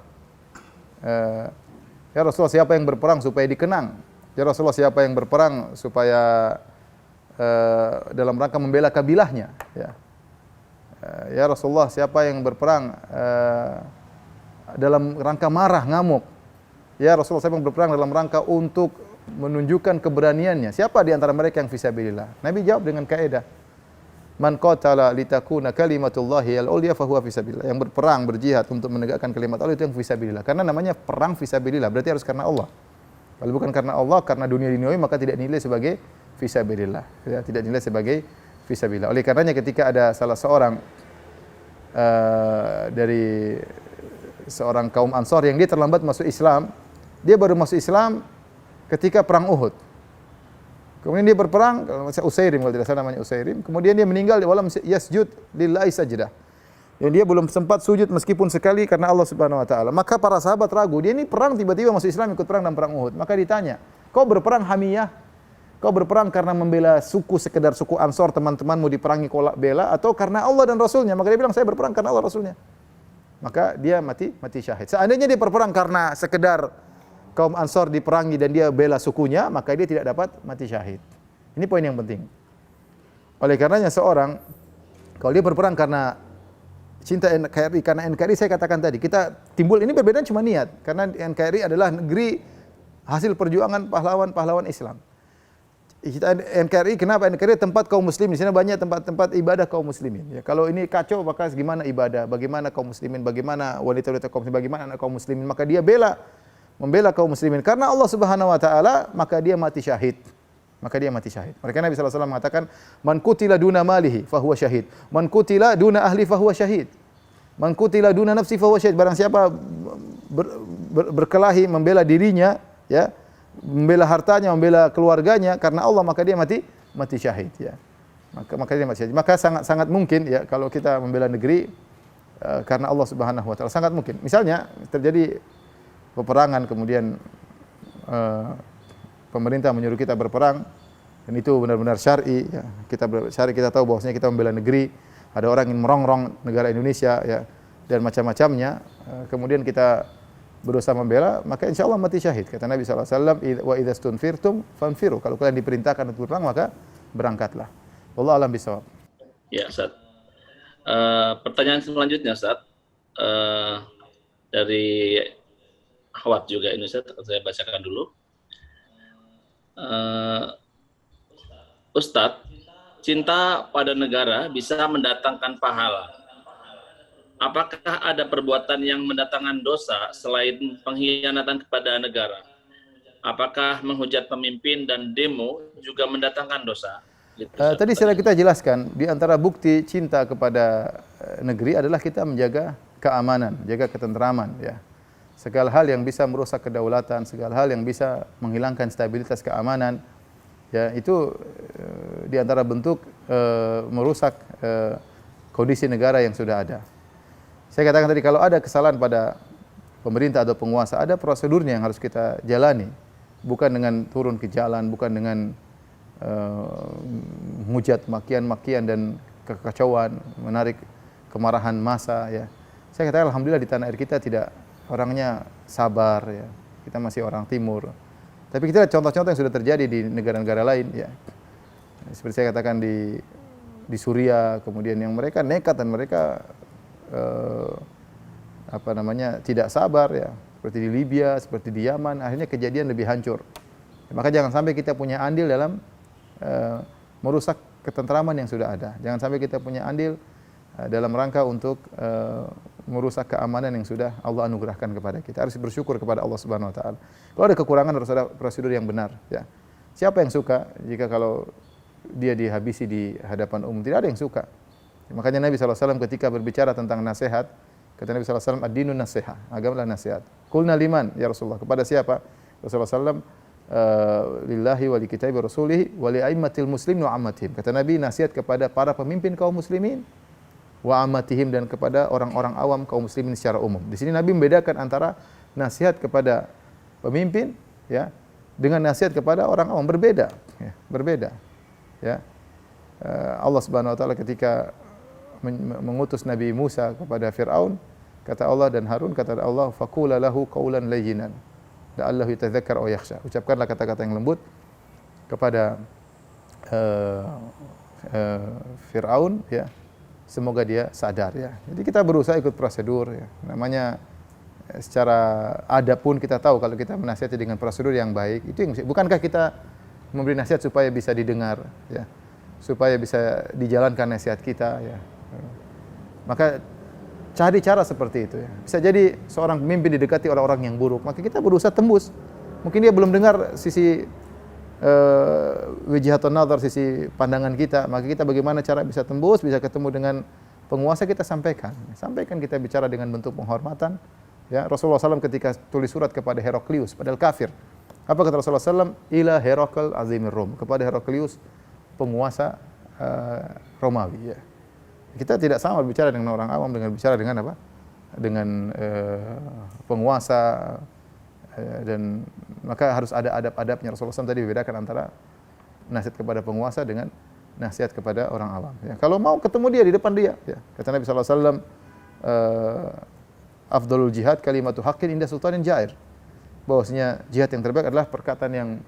Ya Rasulullah, siapa yang berperang supaya dikenang? Ya Rasulullah, siapa yang berperang supaya dalam rangka membela kabilahnya? Ya. Ya Rasulullah, siapa yang berperang dalam rangka marah, ngamuk? Ya Rasulullah, siapa yang berperang dalam rangka untuk menunjukkan keberaniannya? Siapa di antara mereka yang fisabilillah? Nabi jawab dengan kaidah, man qatala litakuna kalimatullahi al-ulya fa huwa fisabilillah. Yang berperang, berjihad untuk menegakkan kalimat Allah, itu yang fisabilillah. Karena namanya perang fisabilillah, berarti harus karena Allah. Kalau bukan karena Allah, karena dunia duniawi, maka tidak dinilai sebagai fisabilillah. Ya, tidak dinilai sebagai fisabilillah. Oleh karenanya ketika ada salah seorang dari seorang kaum Ansor yang dia terlambat masuk Islam, dia baru masuk Islam ketika perang Uhud. Kemudian dia berperang, Usairim kalau tidak salah namanya Usairim. Kemudian dia meninggal di walam yasjud lillahi sajdah. Yang dia belum sempat sujud meskipun sekali karena Allah Subhanahu wa taala. Maka para sahabat ragu, dia ini perang tiba-tiba masuk Islam, ikut perang dalam perang Uhud. Maka ditanya, "Kau berperang hamiyah? Kau berperang karena membela suku, sekedar suku Ansor, teman-temanmu diperangi kau bela, atau karena Allah dan Rasulnya?" Maka dia bilang, "Saya berperang karena Allah Rasulnya." Maka dia mati syahid. Seandainya dia berperang karena sekedar kaum Ansor diperangi dan dia bela sukunya, maka dia tidak dapat mati syahid. Ini poin yang penting. Oleh karenanya seorang, kalau dia berperang karena cinta NKRI, karena NKRI saya katakan tadi, kita timbul, ini perbedaan cuma niat. Karena NKRI adalah negeri hasil perjuangan pahlawan-pahlawan Islam. NKRI, kenapa? NKRI tempat kaum muslimin. Di sana banyak tempat-tempat ibadah kaum muslimin. Ya, kalau ini kacau, maka gimana ibadah? Bagaimana kaum muslimin? Bagaimana wanita-wanita kaum muslimin? Bagaimana anak kaum muslimin? Maka dia membela kaum muslimin. Karena Allah Subhanahu wa taala, maka dia mati syahid. Mereka Nabi sallallahu alaihi wasallam mengatakan, "Man qutila duna malihi fahuwa syahid. Man qutila duna ahli fahuwa syahid. Man qutila duna nafsi fahuwa syahid." Barang siapa berkelahi membela dirinya, ya, membela hartanya, membela keluarganya karena Allah, maka dia mati syahid, ya. maka dia mati syahid. Maka sangat mungkin ya kalau kita membela negeri karena Allah Subhanahu wa taala, sangat mungkin. Misalnya terjadi peperangan kemudian pemerintah menyuruh kita berperang dan itu benar-benar syar'i ya. Kita tahu bahwasanya kita membela negeri, ada orang yang merongrong negara Indonesia ya dan macam-macamnya, kemudian kita berusaha membela, maka insya Allah mati syahid. Kata Nabi SAW, wa idza stunfirtum fanfiru. Kalau kalian diperintahkan untuk berperang maka berangkatlah. Wallahu a'lam bishawab. Ya, Ustaz. Pertanyaan selanjutnya, Ustaz. Dari Akhwat juga ini, Ustaz, saya bacakan dulu. Ustadz, cinta pada negara bisa mendatangkan pahala. Apakah ada perbuatan yang mendatangkan dosa selain pengkhianatan kepada negara? Apakah menghujat pemimpin dan demo juga mendatangkan dosa? Gitu, tadi sudah kita jelaskan, di antara bukti cinta kepada negeri adalah kita menjaga keamanan, jaga ketentraman ya. Segala hal yang bisa merusak kedaulatan, segala hal yang bisa menghilangkan stabilitas keamanan, ya itu di antara bentuk merusak kondisi negara yang sudah ada. Saya katakan tadi, kalau ada kesalahan pada pemerintah atau penguasa, ada prosedurnya yang harus kita jalani, bukan dengan turun ke jalan, bukan dengan menghujat makian-makian dan kekacauan, menarik kemarahan massa ya. Saya katakan alhamdulillah di tanah air kita tidak, orangnya sabar ya. Kita masih orang timur. Tapi kita lihat contoh-contoh yang sudah terjadi di negara-negara lain ya. Seperti saya katakan di Suriah, kemudian yang mereka nekat dan mereka tidak sabar ya. Seperti di Libya, seperti di Yaman, akhirnya kejadian lebih hancur. Maka jangan sampai kita punya andil dalam merusak ketentraman yang sudah ada. Jangan sampai kita punya andil dalam rangka untuk merusak keamanan yang sudah Allah anugerahkan kepada kita. Harus bersyukur kepada Allah Subhanahu wa taala. Kalau ada kekurangan harus ada prosedur yang benar ya. Siapa yang suka jika kalau dia dihabisi di hadapan umum? Tidak ada yang suka. Makanya Nabi SAW ketika berbicara tentang nasihat, kata Nabi SAW, ad-dinun nasihat, agamalah nasihat. Qulna liman ya Rasulullah, kepada siapa? Rasulullah SAW, lillahi wa li kitabi rasulihi wa li aimmatil muslimin wa ammatihim. Kata Nabi, nasihat kepada para pemimpin kaum muslimin wa ammatihim, dan kepada orang-orang awam kaum muslimin secara umum. Di sini Nabi membedakan antara nasihat kepada pemimpin ya dengan nasihat kepada orang awam, berbeda ya, berbeda. Ya. Allah Subhanahu wa taala ketika mengutus Nabi Musa kepada Firaun, kata Allah, dan Harun, kata Allah, faqula lahu qawlan layyinan la'allahu yatadzakkar aw yakhsha. Ucapkanlah kata-kata yang lembut kepada Firaun ya. Semoga dia sadar ya. Jadi kita berusaha ikut prosedur ya. Namanya secara adab pun kita tahu kalau kita menasihati dengan prosedur yang baik, itu yang bukankah kita memberi nasihat supaya bisa didengar ya. Supaya bisa dijalankan nasihat kita ya. Maka cari cara seperti itu ya. Bisa jadi seorang pemimpin didekati orang-orang yang buruk, maka kita berusaha tembus. Mungkin dia belum dengar sisi wijihatun nazar, sisi pandangan kita, maka kita bagaimana cara bisa tembus, bisa ketemu dengan penguasa, kita sampaikan. Sampaikan, kita bicara dengan bentuk penghormatan. Ya, Rasulullah SAW ketika tulis surat kepada Heraklius, padahal kafir. Apa kata Rasulullah SAW? Ila Herakl azimir Rom, kepada Heraklius, penguasa Romawi. Ya. Kita tidak sama berbicara dengan orang awam dengan bicara dengan apa? Dengan penguasa. Dan maka harus ada adab-adabnya. Rasulullah SAW tadi bedakan antara nasihat kepada penguasa dengan nasihat kepada orang awam. Ya, kalau mau ketemu dia di depan dia. Ya. Kata Nabi SAW, afdalul jihad kalimatu haqqin inda sultanin jair. Bahwasanya jihad yang terbaik adalah perkataan yang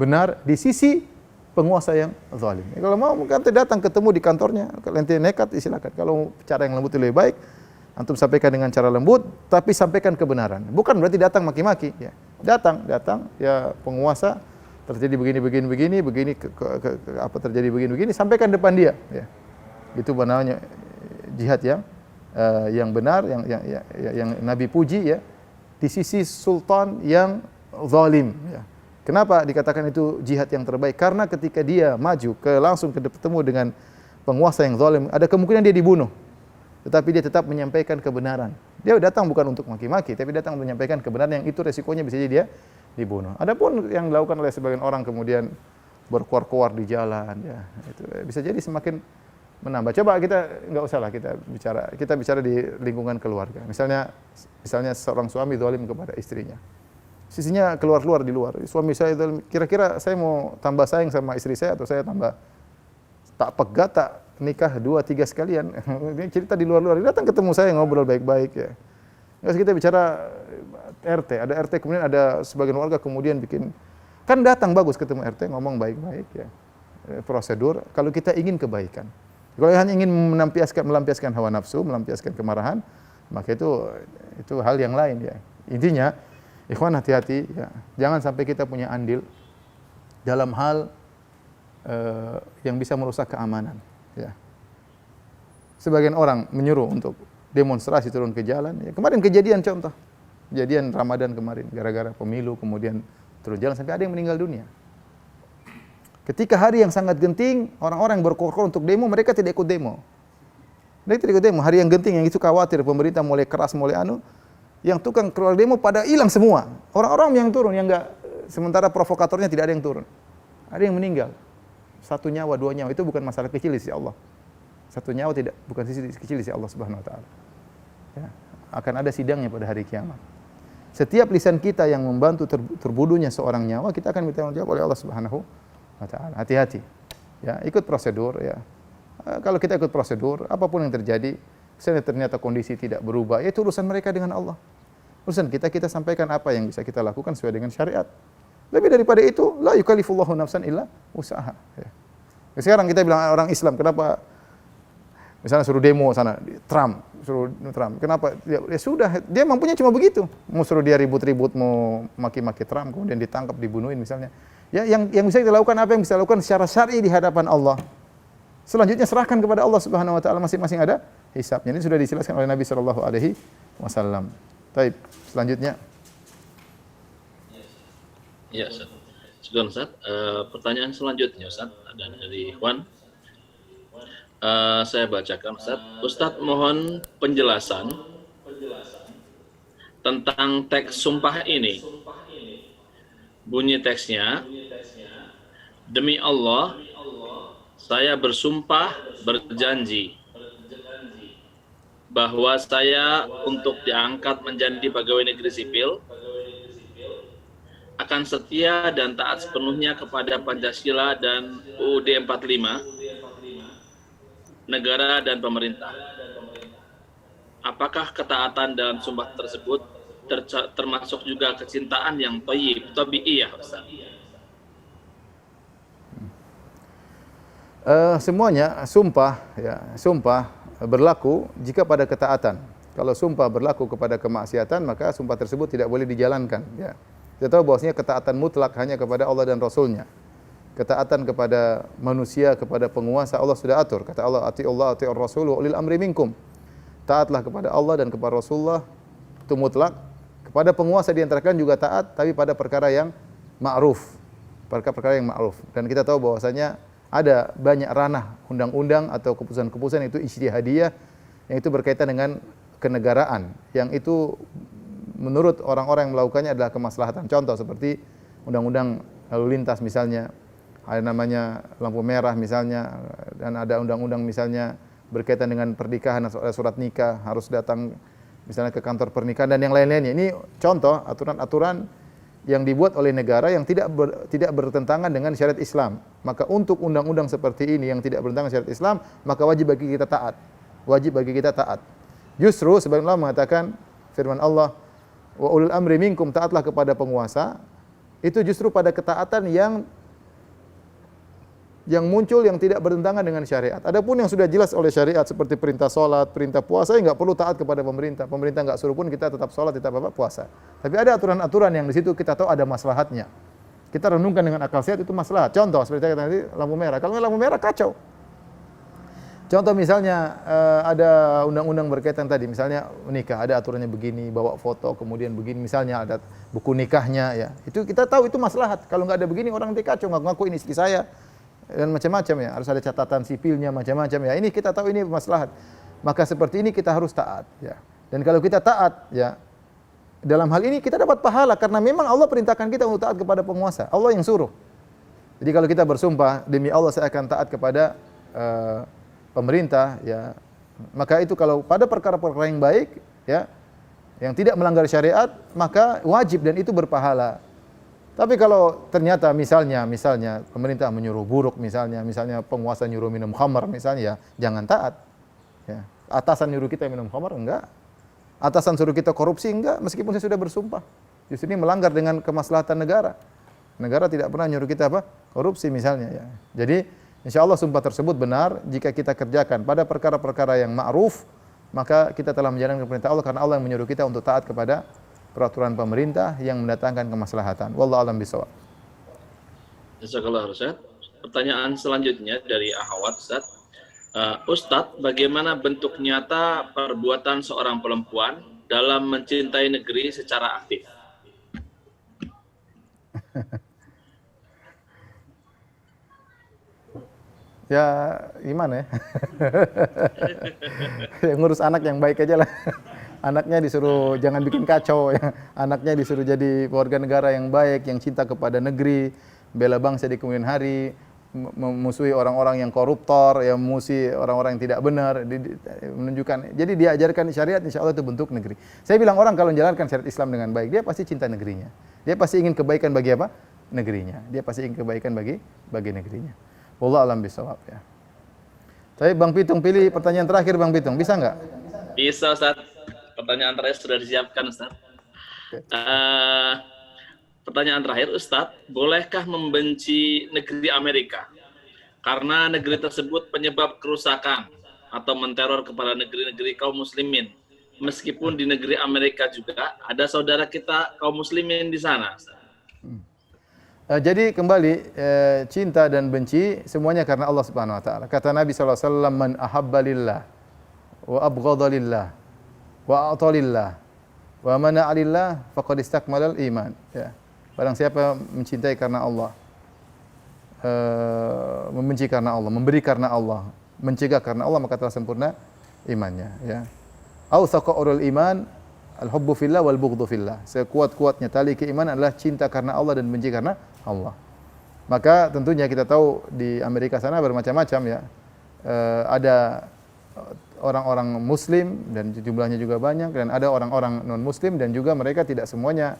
benar di sisi penguasa yang zalim. Ya, kalau mau nanti datang ketemu di kantornya, kalau nanti nekat silakan. Kalau cara yang lembut lebih baik, antum sampaikan dengan cara lembut, tapi sampaikan kebenaran. Bukan berarti datang maki-maki. Ya. Datang, ya penguasa terjadi begini, apa terjadi begini, sampaikan depan dia. Ya. Itu namanya jihad yang benar, yang Nabi puji ya, di sisi sultan yang zalim. Ya. Kenapa dikatakan itu jihad yang terbaik? Karena ketika dia maju langsung ketemu dengan penguasa yang zalim, ada kemungkinan dia dibunuh. Tetapi dia tetap menyampaikan kebenaran. Dia datang bukan untuk maki-maki, tapi datang untuk menyampaikan kebenaran, yang itu resikonya bisa jadi dia dibunuh. Adapun yang dilakukan oleh sebagian orang kemudian berkuar-kuar di jalan, ya. Itu bisa jadi semakin menambah. Coba kita nggak usah lah kita bicara di lingkungan keluarga. Misalnya seorang suami zalim kepada istrinya. Sisinya keluar-keluar di luar. Suami saya zalim, kira-kira saya mau tambah sayang sama istri saya atau saya tambah tak pegat, tak nikah 2, 3 sekalian. Cerita di luar-luar, datang ketemu saya ngobrol baik-baik, ya. Nggak usah kita bicara RT, ada RT kemudian ada sebagian warga kemudian bikin, kan datang bagus ketemu RT ngomong baik-baik, ya. Prosedur kalau kita ingin kebaikan. Kalau hanya ingin melampiaskan hawa nafsu, melampiaskan kemarahan, maka itu hal yang lain, ya. Intinya, ikhwan hati-hati, ya. Jangan sampai kita punya andil dalam hal yang bisa merusak keamanan, ya. Sebagian orang menyuruh untuk demonstrasi turun ke jalan, ya. Kemarin kejadian Ramadan kemarin, gara-gara pemilu kemudian turun jalan sampai ada yang meninggal dunia. Ketika hari yang sangat genting, orang-orang yang berkorban untuk demo, mereka tidak ikut demo. Mereka tidak ikut demo. Hari yang genting, yang itu khawatir pemerintah mulai keras, mulai yang tukang keluar demo pada hilang semua. Orang-orang yang turun, yang enggak, sementara provokatornya tidak ada yang turun. Ada yang meninggal. 1 nyawa, 2 nyawa, itu bukan masalah kecil di sisi Allah. 1 nyawa bukan kecil di sisi Allah Subhanahu wa taala. Ya, akan ada sidangnya pada hari kiamat. Setiap lisan kita yang membantu terbunuhnya seorang nyawa, kita akan ditanggung jawab oleh Allah Subhanahu wa taala. Hati-hati. Ya, ikut prosedur, ya. Kalau kita ikut prosedur, apapun yang terjadi, ternyata kondisi tidak berubah, itu urusan mereka dengan Allah. Urusan kita sampaikan apa yang bisa kita lakukan sesuai dengan syariat. Lebih daripada itu, la yukallifullahu nafsan illa usaha. Ya. Sekarang kita bilang orang Islam, kenapa misalnya suruh demo sana, suruh Trump. Kenapa? Ya sudah, dia mampunya cuma begitu. Mau suruh dia ribut-ribut, mau maki-maki Trump, kemudian ditangkap, dibunuhin misalnya. Ya, yang bisa kita lakukan apa yang bisa lakukan secara syar'i di hadapan Allah. Selanjutnya serahkan kepada Allah Subhanahu wa taala, masing-masing ada hisabnya. Ini sudah dijelaskan oleh Nabi sallallahu alaihi wasallam. Baik, selanjutnya. Ya, Ustaz. Sudah, Ustaz. Pertanyaan selanjutnya, Ustaz, ada dari Ikhwan. Saya bacakan, Ustaz. Ustaz, mohon penjelasan tentang teks sumpah ini. Bunyi teksnya, demi Allah, saya bersumpah berjanji bahwa saya untuk diangkat menjadi pegawai negeri sipil akan setia dan taat sepenuhnya kepada Pancasila dan UUD 45, negara dan pemerintah. Apakah ketaatan dalam sumpah tersebut termasuk juga kecintaan yang tabi'iyah, Ustaz? Semuanya sumpah berlaku jika pada ketaatan. Kalau sumpah berlaku kepada kemaksiatan, maka sumpah tersebut tidak boleh dijalankan, ya. Kita tahu bahwasanya ketaatan mutlak hanya kepada Allah dan Rasul-Nya. Ketaatan kepada manusia, kepada penguasa, Allah sudah atur. Kata Allah, ati'ullah, ati'ur rasul wa ulil amri minkum. Taatlah kepada Allah dan kepada Rasulullah, itu mutlak. Kepada penguasa di antara kalian juga taat, tapi pada perkara yang ma'ruf. Perkara yang ma'ruf. Dan kita tahu bahwasanya ada banyak ranah undang-undang atau keputusan-keputusan itu ijtihadiyah, yang itu berkaitan dengan kenegaraan, yang itu menurut orang-orang yang melakukannya adalah kemaslahatan. Contoh seperti undang-undang lalu lintas misalnya, ada namanya lampu merah misalnya, dan ada undang-undang misalnya berkaitan dengan pernikahan, ada surat nikah, harus datang misalnya ke kantor pernikahan dan yang lain-lainnya. Ini contoh aturan-aturan yang dibuat oleh negara yang tidak bertentangan dengan syariat Islam. Maka untuk undang-undang seperti ini yang tidak bertentangan syariat Islam, maka wajib bagi kita taat. Wajib bagi kita taat. Justru sebagian ulama mengatakan firman Allah, wa ulul amri minkum, taatlah kepada penguasa. Itu justru pada ketaatan yang muncul yang tidak bertentangan dengan syariat. Adapun yang sudah jelas oleh syariat seperti perintah salat, perintah puasa, enggak perlu taat kepada pemerintah. Pemerintah enggak suruh pun kita tetap salat, tetap puasa. Tapi ada aturan-aturan yang di situ kita tahu ada maslahatnya. Kita renungkan dengan akal sehat, itu maslahat. Contoh seperti tadi lampu merah. Kalau lampu merah kacau. Contoh misalnya ada undang-undang berkaitan tadi, misalnya menikah, ada aturannya begini, bawa foto, kemudian begini, misalnya ada buku nikahnya, ya. Itu kita tahu itu maslahat. Kalau nggak ada begini, orang nanti kacau, ngaku-ngaku ini istri saya, dan macam-macam, ya. Harus ada catatan sipilnya, macam-macam, ya. Ini kita tahu ini maslahat. Maka seperti ini kita harus taat, ya. Dan kalau kita taat, ya, dalam hal ini kita dapat pahala karena memang Allah perintahkan kita untuk taat kepada penguasa. Allah yang suruh. Jadi kalau kita bersumpah demi Allah saya akan taat kepada pemerintah, ya, maka itu kalau pada perkara-perkara yang baik, ya, yang tidak melanggar syariat, maka wajib dan itu berpahala. Tapi kalau ternyata misalnya pemerintah menyuruh buruk, misalnya penguasa nyuruh minum khamar, misalnya, ya, jangan taat. Ya. Atasan nyuruh kita minum khamar, enggak. Atasan suruh kita korupsi, enggak, meskipun saya sudah bersumpah. Justru ini melanggar dengan kemaslahatan negara. Negara tidak pernah nyuruh kita apa? Korupsi misalnya, ya. Jadi insya Allah sumpah tersebut benar jika kita kerjakan pada perkara-perkara yang ma'ruf, maka kita telah menjalankan perintah Allah karena Allah yang menyuruh kita untuk taat kepada peraturan pemerintah yang mendatangkan kemaslahatan. Wallahu a'lam bishawab. Jazakallah Ustaz. Pertanyaan selanjutnya dari Ahwat Ustaz. Ustadz, bagaimana bentuk nyata perbuatan seorang perempuan dalam mencintai negeri secara aktif? Ya gimana ya? Ya, ngurus anak yang baik aja lah. Anaknya disuruh jangan bikin kacau, ya. Anaknya disuruh jadi warga negara yang baik, yang cinta kepada negeri, bela bangsa di kemudian hari, memusuhi orang-orang yang koruptor, yang memusuhi orang-orang yang tidak benar, menunjukkan. Jadi diajarkan syariat, insya Allah itu bentuk negeri. Saya bilang orang kalau menjalankan syariat Islam dengan baik, dia pasti cinta negerinya. Dia pasti ingin kebaikan bagi apa? Negerinya. Dia pasti ingin kebaikan bagi negerinya. Wallahu a'lam bishawab, ya. Tapi Bang Pitung pilih pertanyaan terakhir, Bang Pitung. Bisa nggak? Bisa, Ustaz. Pertanyaan terakhir sudah disiapkan, Ustaz. Pertanyaan terakhir, Ustaz. Bolehkah membenci negeri Amerika? Karena negeri tersebut penyebab kerusakan atau menteror kepada negeri-negeri kaum muslimin. Meskipun di negeri Amerika juga ada saudara kita kaum muslimin di sana, Ustaz. Jadi kembali cinta dan benci semuanya karena Allah Subhanahu wa taala. Kata Nabi sallallahu alaihi wasallam, "Man ahabba lillah wa abghadha lillah wa a'ta lillah wa mana'a lillah faqad istakmalal iman." Ya. Barang siapa mencintai karena Allah, membenci karena Allah, memberi karena Allah, mencegah karena Allah, maka telah sempurna imannya, ya. Awsaqa urul iman al-hubbu fillah wal bughdhu fillah. Sekuat-kuatnya tali keimanan adalah cinta karena Allah dan benci karena Allah. Maka tentunya kita tahu di Amerika sana bermacam-macam, ya. Ada orang-orang muslim dan jumlahnya juga banyak, dan ada orang-orang non muslim dan juga mereka tidak semuanya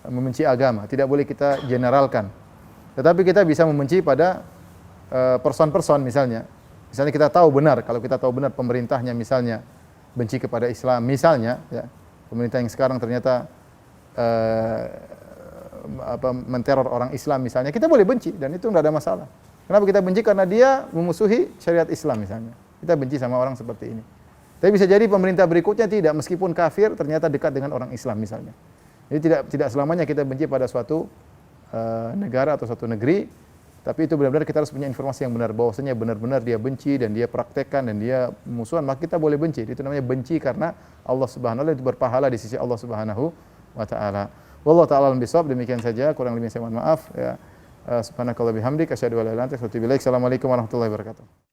membenci agama. Tidak boleh kita generalkan. Tetapi kita bisa membenci pada person-person misalnya. Misalnya kita tahu benar, kalau kita tahu benar pemerintahnya misalnya benci kepada Islam misalnya, ya. Pemerintah yang sekarang ternyata menteror orang Islam misalnya, kita boleh benci dan itu tidak ada masalah. Kenapa kita benci? Karena dia memusuhi syariat Islam misalnya. Kita benci sama orang seperti ini. Tapi bisa jadi pemerintah berikutnya tidak, meskipun kafir ternyata dekat dengan orang Islam misalnya. Jadi tidak selamanya kita benci pada suatu negara atau suatu negeri, tapi itu benar-benar kita harus punya informasi yang benar, bahwasanya benar-benar dia benci dan dia praktekkan dan dia musuhan, maka kita boleh benci. Itu namanya benci karena Allah Subhanahu wa taala, itu berpahala di sisi Allah Subhanahu wa taala. Wallahu ta'ala alam bisawab. Demikian saja, kurang lebihnya saya mohon maaf, ya. Subhanakallah bihamdik asyhadu an la ilaha illa anta astaghfiruka wa atubu ilaik. Assalamualaikum warahmatullahi wabarakatuh.